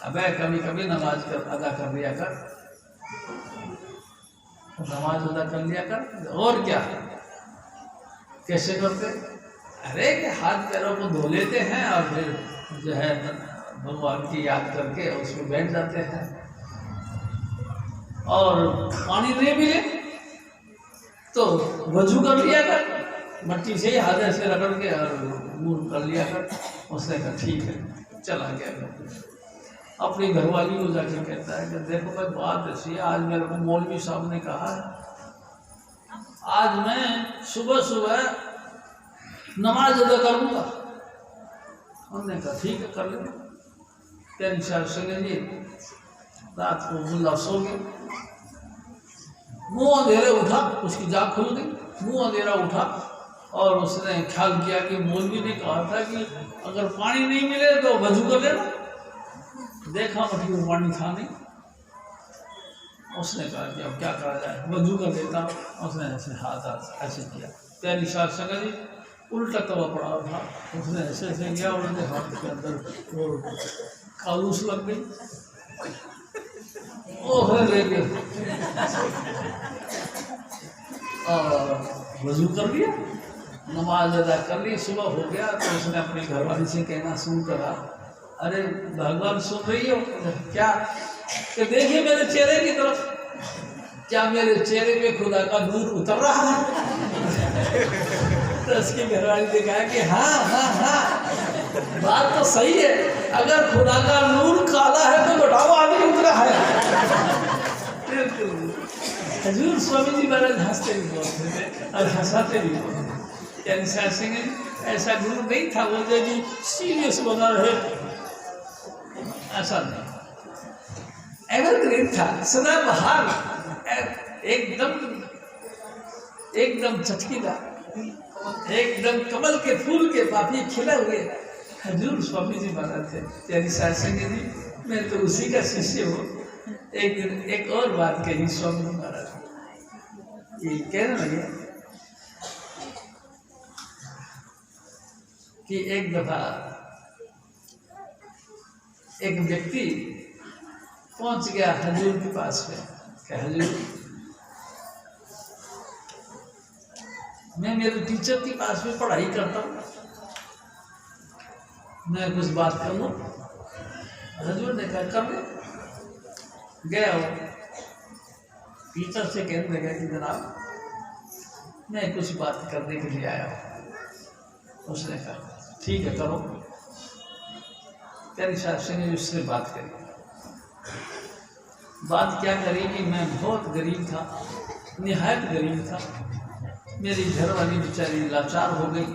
अबे कभी कभी नमाज अदा कर लिया कर, नमाज अदा कर लिया कर। और क्या, कैसे करते? अरे कि हाथ पैरों को धो लेते हैं और फिर जो है भगवान की याद करके उसमें बैठ जाते हैं, और पानी नहीं मिले तो वजू कर लिया कर, मट्टी से ही हाथ ऐसे रगड़ के और मुंह कर लिया कर। उसने कहा ठीक है, चला गया। अपनी घरवाली को जाके कहता है कि देखो भाई बात ऐसी है, आज मेरे को मौलवी साहब ने कहा है, आज मैं सुबह सुबह नमाज अदा करूँगा। उन्होंने कहा ठीक है, कर लेंगे। तेरी शायद संगे जी रात को मुल्ला सो गया, मुँह अंधेरे उठा, उसकी जाग खुल गई, मुँह अंधेरा उठा और उसने ख्याल किया कि मौलवी ने कहा था कि अगर पानी नहीं मिले तो वजू कर लेना। देखा मट्टी में पानी था नहीं। उसने कहा कि अब क्या करा जाए, वजू कर लेता हूँ। उसने ऐसे हाथ ऐसे किया, प्यारी साथ संगत जी उल्टा तवा पड़ा था, उसने ऐसे ऐसे किया, उन्होंने हाथ के अंदर वो खालूस लग गई, वो ले गए और वजू कर लिया, नमाज अदा कर ली। सुबह हो गया तो उसने अपनी घरवाली से कहना शुरू करा, अरे भगवान सुन रही हो क्या? कि देखिए मेरे चेहरे की तरफ, क्या मेरे चेहरे पे खुदा का नूर उतर रहा है? तो उसकी घरवाली ने कहा कि हाँ हाँ हाँ, बात तो सही है, अगर खुदा का नूर काला है तो बताओ आदमी उतरा है। हजूर स्वामी जी महाराज हंसते भी बोलते थे और हंसाते भी बोलते थे। ऐसा गुरु नहीं था वो जो जी सीरियस बना रहे, ऐसा नहीं, एवरग्रीन था, सदा बहार, एकदम चटकीदार, एकदम कमल के फूल के पापी खिले हुए हजूर स्वामी जी महाराज थे। प्यारी साध संगत जी, मैं तो उसी का शिष्य हूँ। एक दिन एक और बात कही स्वामी जी महाराज, ये कहने लगे कि एक दफा एक व्यक्ति पहुंच गया हजूर के पास में, क्या हजूर मैं मेरे टीचर के पास में पढ़ाई करता हूँ, मैं कुछ बात कर लूँ? हजूर ने कहा कर ले। गया वो टीचर से कहने लगा कि जनाब मैं कुछ बात करने के लिए आया हूँ। उसने कहा ठीक है करो। प्यारी शास्त्री ने उससे बात करी। बात क्या करी कि मैं बहुत गरीब था, निहायत गरीब था, मेरी घर वाली बेचारी लाचार हो गई,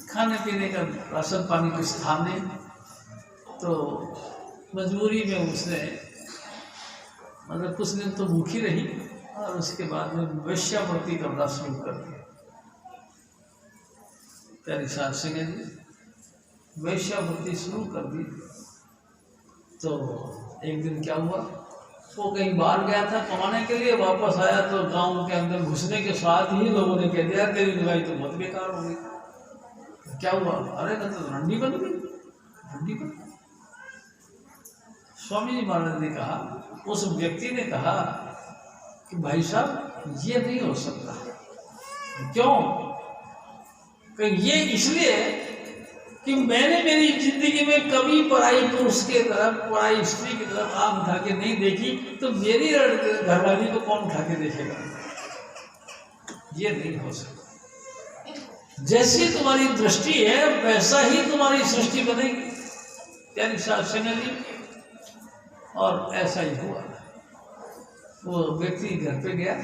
खाने पीने का राशन पानी कुछ था नहीं, तो मजबूरी में उसने मतलब कुछ दिन तो भूखी रही और उसके बाद में वेश्यावृत्ति करना शुरू कर दिया। प्यारी शास्त्री ने वेश्यावृत्ति शुरू कर दी। तो एक दिन क्या हुआ, वो कहीं बाहर गया था कमाने के लिए, वापस आया तो गांव के अंदर घुसने के साथ ही लोगों ने कह दिया तेरी दवाई तो बहुत बेकार हो गई। क्या हुआ? अरे तो रंडी बन गई, रंडी बन गई। स्वामी जी महाराज ने कहा, उस व्यक्ति ने कहा कि भाई साहब ये नहीं हो सकता। क्यों? कि ये इसलिए कि मैंने मेरी जिंदगी में कभी पराई पुरुष के तरफ, पराई स्त्री की तरफ आंख उठा के नहीं देखी, तो मेरी घरवाली को कौन उठा के देखेगा? ये नहीं हो सकता। जैसी तुम्हारी दृष्टि है वैसा ही तुम्हारी सृष्टि बनेगी। प्यारी शास्त्री जी, और ऐसा ही हुआ। वो व्यक्ति घर पे गया,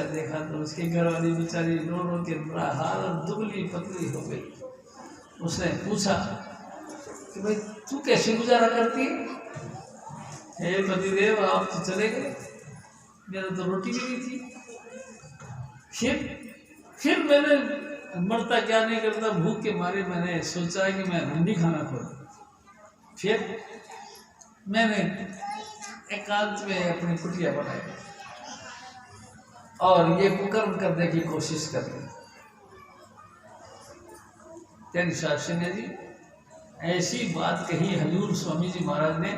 देखा तो उसकी घरवाली बेचारी रो रो के बुरा हाल, दुबली पतली हो गई। उसने पूछा कि भाई तू कैसे गुजारा करती है? हे पतिदेव आप तो चले गए, मेरा तो रोटी भी नहीं थी। फिर मैंने मरता क्या नहीं करता, भूख के मारे मैंने सोचा कि मैं हंडी खाना खोलूं। फिर मैंने एकांत में अपनी कुटिया बनाई और ये कुकर्म करने की कोशिश कर ली। तेरी शास्त्री ने जी ऐसी बात कही हजूर स्वामी जी महाराज ने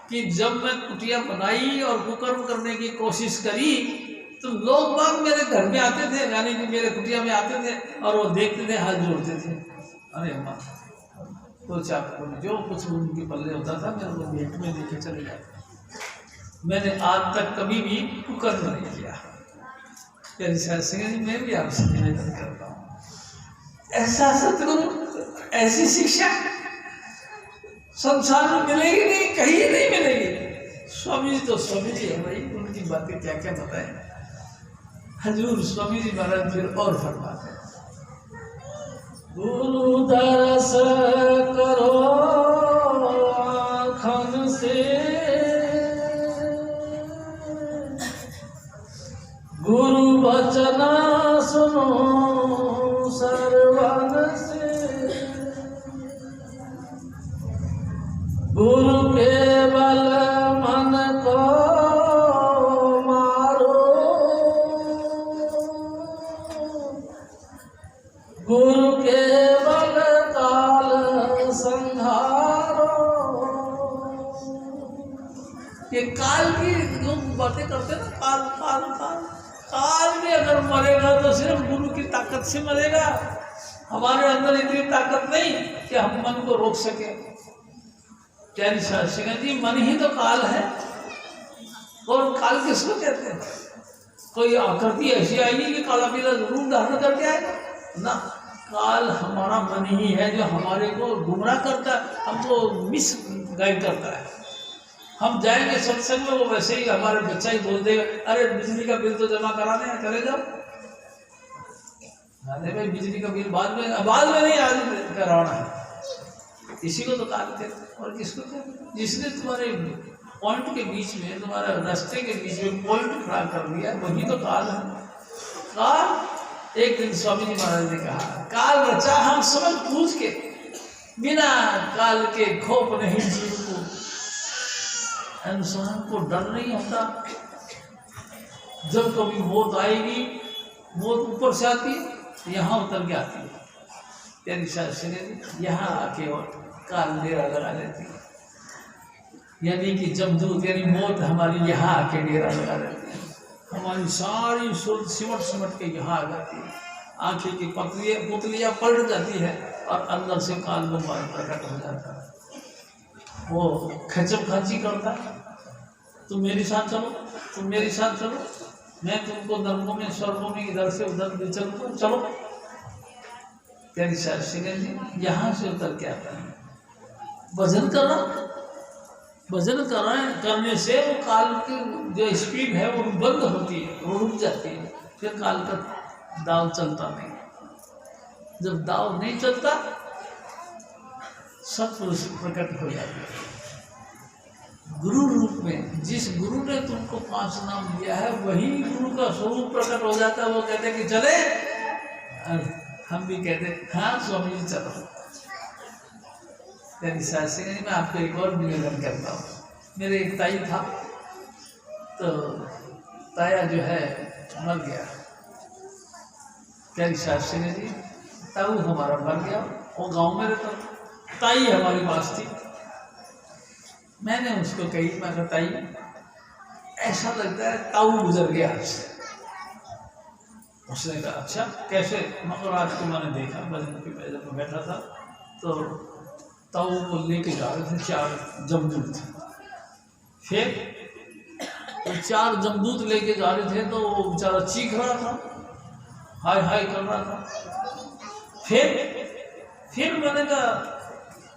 कि जब मैं कुटिया बनाई और कुकर्म करने की कोशिश करी तो लोग बाग मेरे घर में आते थे, यानी कि मेरे कुटिया में आते थे और वो देखते थे, हाथ जोड़ते थे। अरे अम्मा तो चाकू जो कुछ उनके पल्ले होता था मेरे को भेंट में देके चले जाते। मैंने आज तक कभी भी कुकर्म नहीं किया। तेरी शास्त्री जी मैं भी आपसे निवेदन करता हूँ, ऐसा सतगुरु, ऐसी शिक्षा संसार में मिलेगी नहीं, कहीं नहीं मिलेगी। स्वामी जी तो स्वामी जी है भाई, उनकी बातें क्या क्या बताएं। हजूर स्वामी जी महाराज फिर और फरमाते हैं, गुरु दरस करो आँखन से, गुरु वचन सुनो सर्वन से, गुरु केवल मन को मारो, गुरु केवल काल संहारो। ये काल की जो बातें करते ना, काल काल काल काल में अगर मरेगा तो सिर्फ गुरु की ताकत से मरेगा। हमारे अंदर इतनी ताकत नहीं कि हम मन को रोक सके। क्या शास्त्री जी मन ही तो काल है। और काल किसको कहते हैं? कोई आकृति ऐसी आएगी कि काला पीला जरूर धारण करके आएगा ना। काल हमारा मन ही है जो हमारे को गुमराह करता है, हमको मिस गाइड करता है। हम जाएंगे सत्संग में, वो वैसे ही हमारे बच्चा ही बोल देगा, अरे बिजली का बिल तो जमा कराने हैं, चले जाओ। अरे भाई बिजली का बिल बाद में नहीं, आज कराना है। इसी को तो काल कहते हैं। और किसको कहते हैं? जिसने तुम्हारे पॉइंट के बीच में, तुम्हारे रास्ते के बीच में पॉइंट खड़ा कर दिया, वही तो काल है। काल एक दिन स्वामी जी महाराज ने कहा, काल रचा हम समझ पूछ के, बिना काल के खोप नहीं जीव को। इंसान को डर नहीं होता। जब कभी मौत आएगी, मौत ऊपर से आती है, यहाँ उतर के आती है। तेरी शास्त्री यहाँ आके और काल डेरा लगा लेती है, यानी कि जमदूत यानी मौत हमारी यहाँ आके डेरा लगा लेती है। हमारी सारी सुर सिमट के यहाँ आ जाती है। आंखें की पुतलियाँ पलट जाती है और अंदर से काल बम्बार प्रकट हो जाता है। वो खचम खाची करता, तुम मेरे साथ चलो, तुम मेरे साथ चलो, मैं तुमको नरकों में स्वर्गों में इधर से उधर ले चलूँगा, चलो। तेरी शास्त्री जी यहाँ से उतर के आता है। भजन करने से वो काल की जो स्पीड है वो बंद होती है, वो रुक जाती है। फिर काल का दाव चलता नहीं। जब दाव नहीं चलता, सत्पुरुष प्रकट हो जाते हैं गुरु रूप में। जिस गुरु ने तुमको 5 नाम दिया है, वही गुरु का स्वरूप प्रकट हो जाता है। वो कहते हैं कि चले, हम भी कहते हैं हाँ स्वामी जी चलो। तेरी शास्त्री जी मैं आपको एक और निवेदन करता हूँ। मेरे एक ताई था, तो ताया जो है मर गया। तेरी शास्त्री जी ताऊ हमारा मर गया, वो गांव में रहता, ताई हमारी पास थी। मैंने उसको कही, मैं कहा ताई ऐसा लगता है ताऊ गुजर गया आपसे। उसने कहा अच्छा कैसे? मगर आज को मैंने देखा, भजन की मेज पर बैठा था तो ताऊ को लेके जा रहे थे 4 जमदूत। फिर तो 4 जमदूत लेके जा रहे थे, तो वो बेचारा चीख रहा था, हाय हाय कर रहा था। फिर मैंने कहा,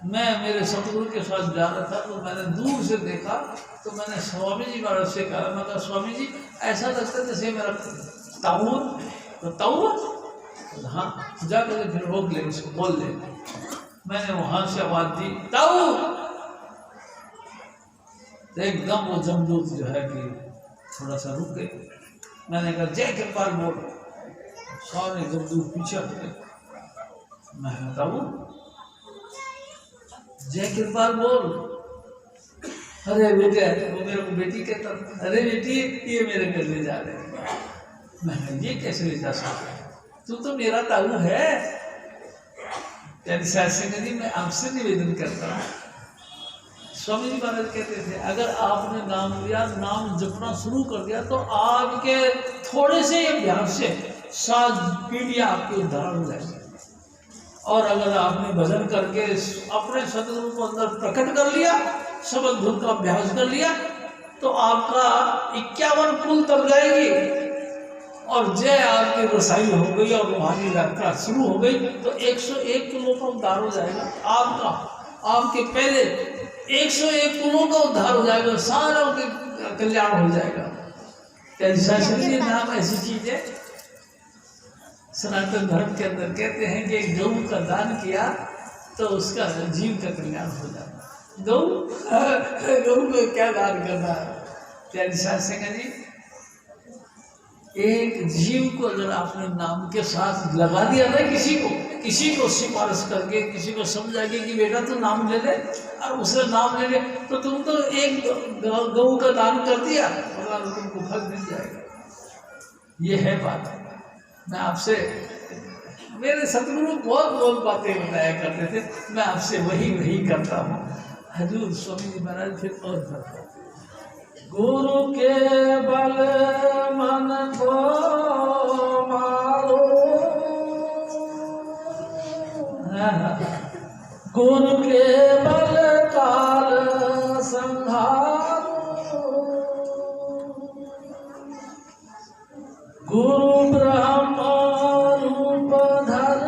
मैं मेरे सतगुरु के साथ जा रहा था, तो मैंने दूर से देखा, तो मैंने स्वामी जी महाराज से कहा, मैं कहा स्वामी जी ऐसा लगता है जैसे मेरा ताऊ। तो ताऊ हाँ, जाकर फिर रोक ले, उसको बोल ले। मैंने वहां से आवाज दी ताऊ, तो एकदम वो जमदूत जो है कि थोड़ा सा रुक गए। मैंने कहा जय कृपाल बोल। सारे जमदूत पीछे हट गए। मैं ताऊ जय कृपाल बोल। अरे बेटे, वो मेरे को बेटी कहता, अरे बेटी ये मेरे घर ले जा रहे हैं। मैं ये कैसे ले जा सकता, तू तो मेरा ताऊ है। यानी शास्त्री जी मैं आपसे निवेदन करता हूँ, स्वामी जी महाराज कहते थे अगर आपने नाम लिया, नाम जपना शुरू कर दिया तो आपके थोड़े से अभ्यास से 7 पीढ़ियां आपके उद्धार हो जाएंगे। और अगर आपने भजन करके अपने सतगुरु को अंदर प्रकट कर लिया, शब्द धुन का अभ्यास कर लिया, तो आपका 51 कुल तब जाएगी और जय आपकी रसाई हो गई और रूहानी यात्रा शुरू हो गई तो 101 कुलों का उद्धार हो जाएगा आपका। आपके पहले 101 कुलों का उद्धार हो जाएगा, सारों के कल्याण हो जाएगा। शास्त्री नाम ऐसी चीज है, सनातन धर्म के अंदर कहते हैं कि एक गऊ का दान किया तो उसका जीव का कल्याण हो जाता। गऊ को क्या दान करना है? शास्त्री जी एक जीव को अगर आपने नाम के साथ लगा दिया ना, किसी को सिफारिश करके, किसी को समझा के कि बेटा तू नाम ले ले, और उसने नाम ले ले तो तुम तो एक गऊ का दान कर दिया, और तुमको फल मिल जाएगा। ये है बात। मैं आपसे, मेरे सतगुरु बहुत बातें बताया करते थे, मैं आपसे वही करता हूँ। हजूर स्वामी जी महाराज फिर और करते थे, गुरु के बल मन को मारो, गुरु के बल काल संहारो, गुरु ब्रह्म रूप धर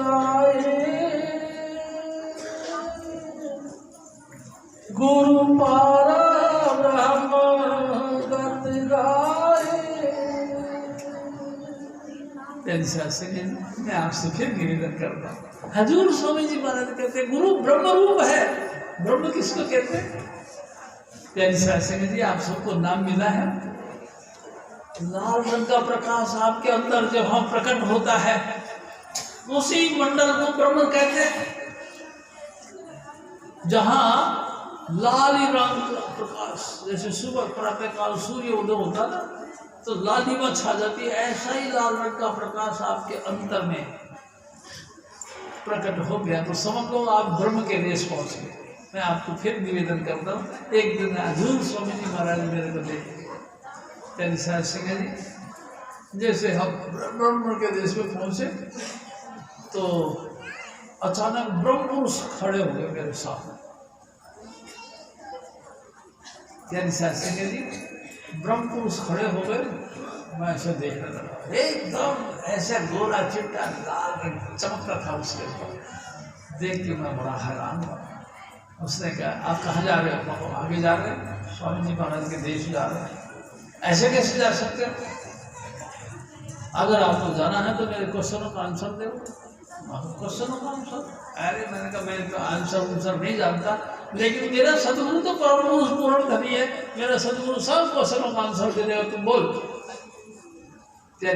आए, गुरु पारा मैं आपसे फिर निवेदन करता हूँ। हजूर स्वामी जी महाराज कहते हैं गुरु ब्रह्म रूप है। ब्रह्म किसको कहते हैं? जी आप सबको नाम मिला है, लाल रंग का प्रकाश आपके अंदर जब हम प्रकट होता है उसी मंडल को ब्रह्म कहते हैं। जहां लाल रंग का प्रकाश, जैसे सुबह प्रातः काल सूर्य उदय होता ना तो लालिमा छा जाती है, ऐसा ही लाल रंग का प्रकाश आपके अंतर में प्रकट हो गया तो समझ लो आप ब्रह्म के देश पहुंच गए। मैं आपको फिर निवेदन करता हूँ, एक दिन हजूर स्वामी जी महाराज मेरे को देखे सिंह जी, जैसे हम ब्रह्म के देश में पहुंचे तो अचानक ब्रह्म पुरुष खड़े हो गए मेरे सामने। सिंह जी ब्रह्म पुरुष खड़े हो गए, मैं ऐसे देखने लगा, एकदम ऐसा गोरा चिट्टा लाल रंग चमकता था उसके ऊपर। देख के मैं बड़ा हैरान हुआ। उसने कहा आप कहाँ जा रहे हो? आगे जा रहे हैं, स्वामी जी महाराज के देश जा रहे हैं। ऐसे कैसे जा सकते हो? अगर आपको जाना है तो मेरे क्वेश्चनों का आंसर दो। क्वेश्चनों का आंसर? अरे मैंने कहा मैं तो आंसर नहीं जानता, लेकिन मेरा सतगुरु तो परम पुरुष पूर्ण धनी है, मेरा सतगुरु सब क्वेश्चनों का आंसर दे देगा, तुम बोल। जी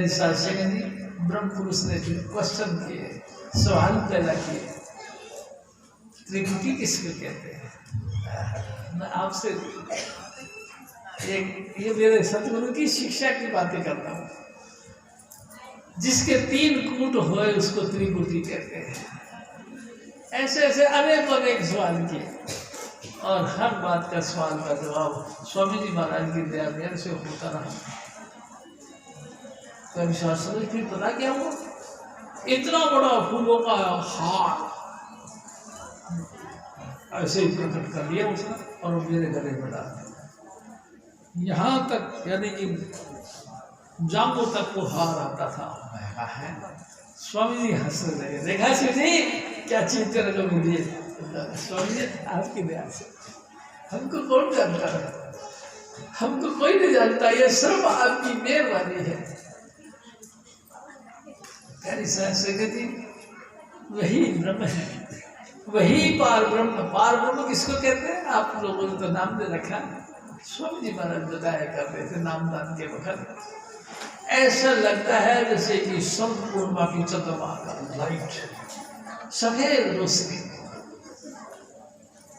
ब्रह्म पुरुष ने क्वेश्चन किए, सवाल पैदा किए, त्रिपुटी किसको कहते हैं? मैं आपसे ये मेरे सतगुरु की शिक्षा की बातें करता हूँ। जिसके 3 कूट हुए उसको त्रिपुटी कहते हैं। ऐसे ऐसे अनेक सवाल किए और हर बात का सवाल का जवाब स्वामी जी महाराज की दया मेरे से होता रहा। तो शास्त्री फिर पता क्या हुआ, इतना बड़ा फूलों का हार ऐसे ही प्रकट कर लिया उसने और मेरे गले में डाल दिया। यहाँ तक यानी कि जांघों तक वो हार आता था। है स्वामी जी हंसने लगे, देखा जी क्या चीज तेरे को मिली है। स्वामी जी आपकी दया से, हमको कौन जानता है, हमको कोई नहीं जानता, ये सब आपकी मेहरबानी है। वही ब्रह्म है, वही पार ब्रह्म। पार ब्रह्म किसको कहते हैं? आप लोगों ने तो नाम दे रखा, स्वामी जी महाराज बताया करते थे नामदान के वक्त। ऐसा लगता है जैसे कि संपूर्ण की चंद्रमा का लाइट, सफेद रोशनी,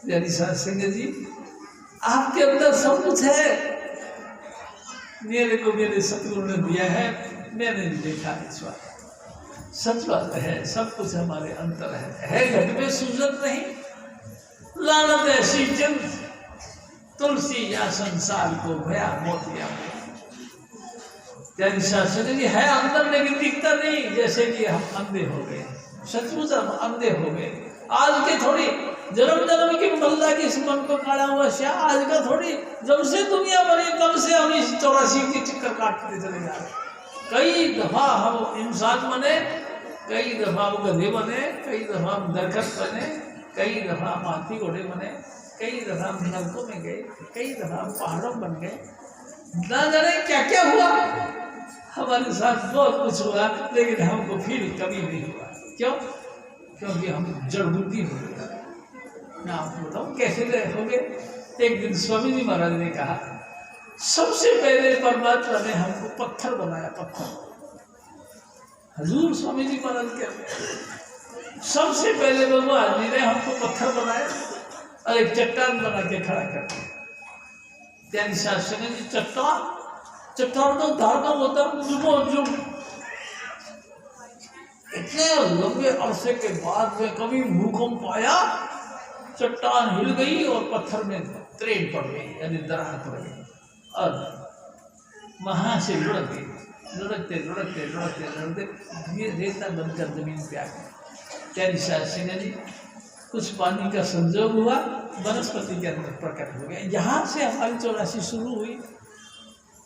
प्यारी साध संगत जी, आपके अंदर सब कुछ है, मेरे को मेरे सतगुरु ने दिया है, मैंने भी देखा इस बात। सच बात है, सब कुछ हमारे अंदर है घट में सूजन नहीं, लानत ऐसी चंद तुलसी या संसार को भया मोतिया। प्यारी साध संगत जी, है अंदर लेकिन दिखता नहीं, जैसे कि हम अंधे हो गए, सचमुच हम अंधे हो गए। आज के थोड़ी जन्म जन्म के मल्ला के इस मन को काढ़ा हुआ श्या, आज का थोड़ी, जब से दुनिया बनी तब से हम इस 84 के चक्कर काटते चले जा रहे। कई दफा हम इंसान बने, कई दफा हम गधे बने, कई दफा हम दरखत बने, कई दफा हम हाथी घोड़े बने, कई दफा हम नलकों में गए, कई दफा हम पहाड़ों बन गए, ना जाने क्या क्या हुआ हमारे साथ। बहुत कुछ हुआ लेकिन हमको फील कभी नहीं हुआ। क्यों? क्योंकि हम जड़ बुद्धि हो गए। मैं आपको बताऊँ कैसे हो गए। एक दिन स्वामी जी महाराज ने कहा, सबसे पहले परमात्मा ने हमको पत्थर बनाया, पत्थर। हजूर स्वामी जी महाराज कहते हैं, सबसे पहले भगवान जी ने हमको पत्थर बनाया और एक चट्टान बना के खड़ा कर दिया। प्यारी साध संगत जी, चट्टान तो धारणा होता जो इतने लंबे अरसे के बाद में कभी भूकंप आया, चट्टान हिल गई और पत्थर में त्रेड़ पड़ गई, यानी दरार पड़ गई और वहां से लुढ़क गई। लुढ़कते लुढ़कते लुढ़कते लुढ़कते रेता बनकर जमीन पे आ गई। प्यारी साध संगत जी, कुछ पानी का संजोग हुआ, वनस्पति के अंदर प्रकट हो गया। यहाँ से हमारी 84 शुरू हुई।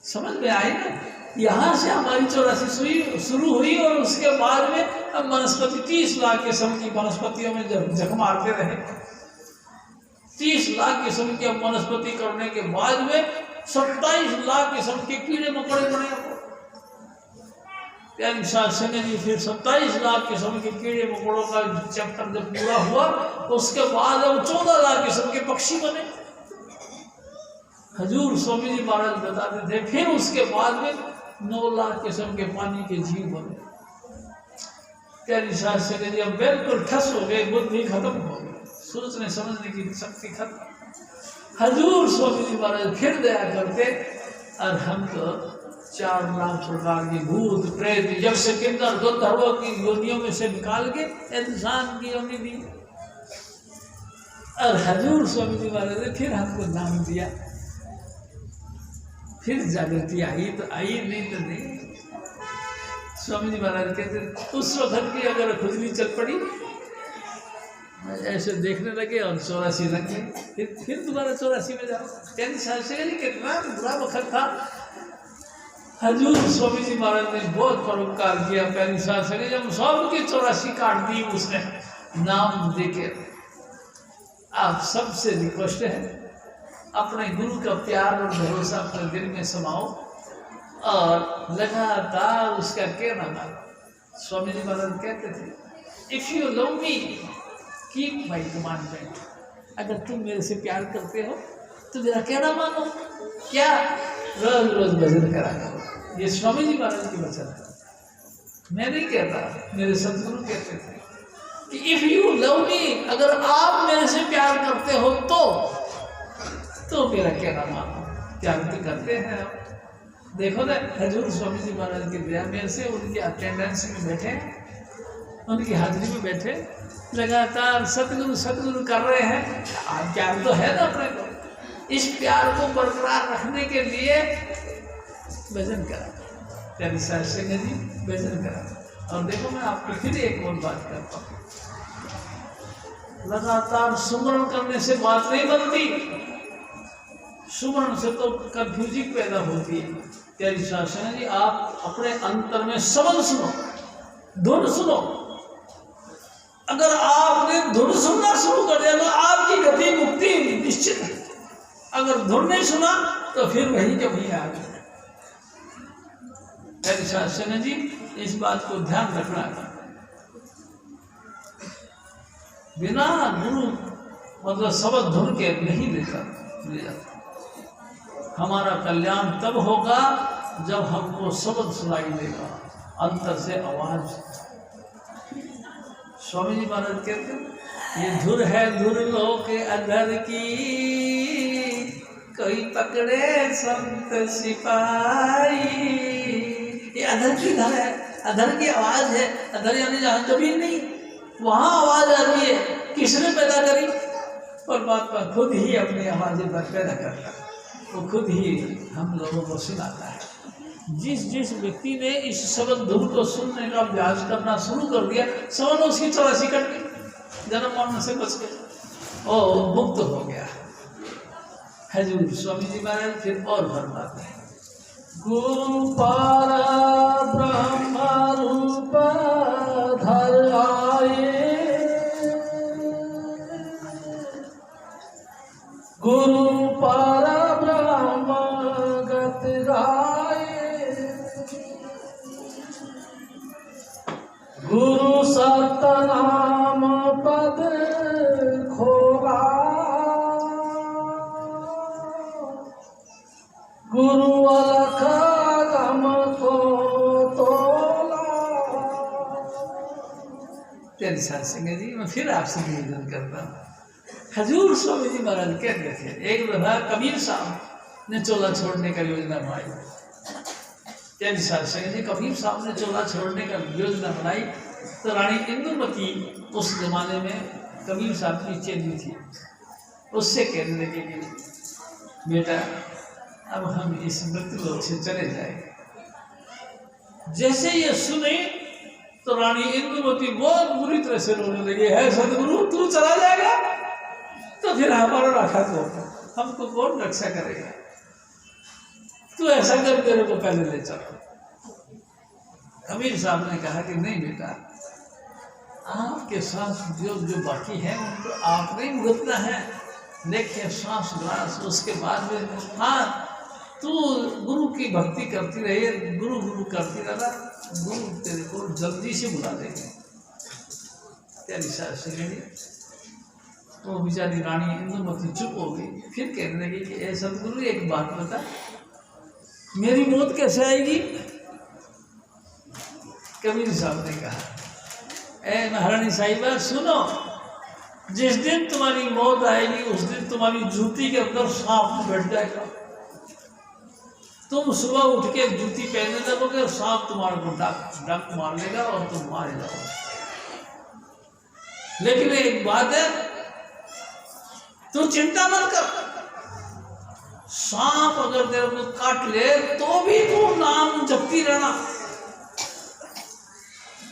समझ में आई ना? यहाँ से हमारी 84 शुरू हुई और उसके बाद में अब वनस्पति 30 लाख किस्म की वनस्पतियों में जख मारते रहे। 30 लाख किस्म की वनस्पति करने के बाद में 27 लाख किस्म के कीड़े मकोड़े बने। प्यारी साध संगत जी, फिर 27 लाख किस्म के कीड़े मकोड़ों का चैप्टर जब पूरा हुआ, उसके बाद अब 14 लाख किस्म के पक्षी बने। हजूर स्वामी जी महाराज बताते थे, फिर उसके बाद में 9 लाख किस्म के पानी के जीव बने। प्यारी साध संगत जी, अब बिल्कुल ठस हो गए, बुद्धि खत्म हो गई, सोचने समझने की शक्ति खत्म। हजूर स्वामी जी महाराज फिर दया करते और हम तो 4 लाख प्रकार के भूत प्रेत यक्ष किन्नर गंधर्वों की योनियों में से निकाल के इंसान की योनि दी। और हजूर स्वामी जी महाराज ने फिर हमको नाम दिया। फिर जागृति आई तो आई, नहीं तो नहीं। स्वामी जी महाराज कहते, उस वक्त की अगर खुजली चल पड़ी, ऐसे देखने लगे और 84 लग गए, फिर दोबारा 84 में जाओ। कहते शास्त्री जी कितना बुरा वक्त था। हजूर स्वामी जी महाराज ने बहुत परोपकार किया। प्यारी साध संगत, जब सबकी 84 काट दी उसने नाम देके। आप सबसे रिक्वेस्ट है, अपने गुरु का प्यार और भरोसा अपने दिल में समाओ और लगातार उसका कहना मानो। स्वामी जी महाराज कहते थे, if you love me keep my commandment. अगर तुम मेरे से प्यार करते हो तो मेरा कहना मानो। क्या? रोज रोज भजन करा करो। ये स्वामी जी महाराज की वचन है, मैं नहीं कहता, मेरे सदगुरु कहते थे कि इफ यू लव मी, अगर आप मेरे से प्यार करते हो तो मेरा कहना मानो। प्यार तो करते हैं आप। देखो ना, हजूर स्वामी जी महाराज की दया मेरे से उनकी अटेंडेंस में बैठे, उनकी हाजिरी में बैठे, लगातार सतगुरु सतगुरु कर रहे हैं। प्यार तो है ना अपने को। इस प्यार को बरकरार रखने के लिए भजन करा। प्यारी साध संगत जी, भजन करा। और देखो, मैं आपको फिर एक और बात करता हूँ, लगातार सुमरण करने से बात नहीं बनती। सुमरण से तो कंफ्यूजिंग पैदा होती है। प्यारी साध संगत जी, आप अपने अंतर में शब्द सुनो, धुन सुनो। अगर आपने धुन सुनना शुरू कर दिया तो आपकी गति मुक्ति निश्चित है। अगर धुन नहीं सुना तो फिर वही के वही आ गया। प्यारी साध संगत जी, इस बात को ध्यान रखना, बिना गुरु मतलब शब्द धुन के नहीं लेता। हमारा कल्याण तब होगा जब हमको शब्द सुनाई देगा, अंतर से आवाज। स्वामी जी महाराज कहते हैं ये धुर है धुर लोक अधर की, कोई पकड़े संत सिपाही। ये अधर की धर है, अधर की आवाज है। अधर यानी जहाँ जमीन नहीं, वहाँ आवाज आती है। किसने पैदा करी? परमात्मा खुद ही अपनी आवाजें पैदा करता है, वो खुद ही हम लोगों को सुनाता है। जिस व्यक्ति ने इस शब्द धुन को सुनने का अभ्यास करना शुरू कर दिया, समझ उसकी 84 कट गई, जन्म मरण से बच गया और मुक्त हो गया। हजूर स्वामी जी महाराज फिर और फरमाते हैं, गुरु पारा ब्रह्म रूप धर आए, गुरु पारा ब्रह्म गत गाए, गुरु सतनाम पद खोला, गुरु अलख गम को तोला। प्यारे साथ संगत जी, मैं फिर आपसे निवेदन करता हूँ। हजूर स्वामी जी महाराज कहते थे, एक दफा कबीर साहब ने चोला छोड़ने का योजना बनाई। प्यारे साथ संगत जी, कबीर साहब ने चोला छोड़ने का योजना बनाई तो रानी इंदुमती उस जमाने में कबीर साहब की चेली थी। उससे कहने लगे कि बेटा अब हम इस मृत्यु लोक से चले जाएंगे। जैसे ये सुने तो रानी इंदुमती बहुत बुरी तरह से रोने लगी, है सदगुरु तू चला जाएगा तो फिर हमारा रखा तो हमको कौन रक्षा करेगा? तू ऐसा कर, तेरे को पहले ले चलो। कबीर साहब ने कहा कि नहीं बेटा, आपके सांस जो बाकी है उनको आपने ही भुगतना है। देखिए सांस ग्लास, उसके बाद में हाँ तू गुरु की भक्ति करती रही, गुरु गुरु करती रहना, गुरु तेरे को जल्दी से बुला देंगे। तेरी सास से वो बेचारी रानी इंदुमती चुप हो गई। फिर कहने लगी कि ए सदगुरु एक बात बता, मेरी मौत कैसे आएगी? कबीर साहब ने कहा, ए महारानी साहिबा सुनो, जिस दिन तुम्हारी मौत आएगी उस दिन तुम्हारी जूती के अंदर सांप बैठ जाएगा। तुम सुबह उठ के जूती पहनने लगोगे और सांप तुम्हारे को डंक मार लेगा और तुम मारे जाओगे। लेकिन एक बात है, तू चिंता मत कर, सांप अगर तेरे को काट ले तो भी तू नाम जपती रहना,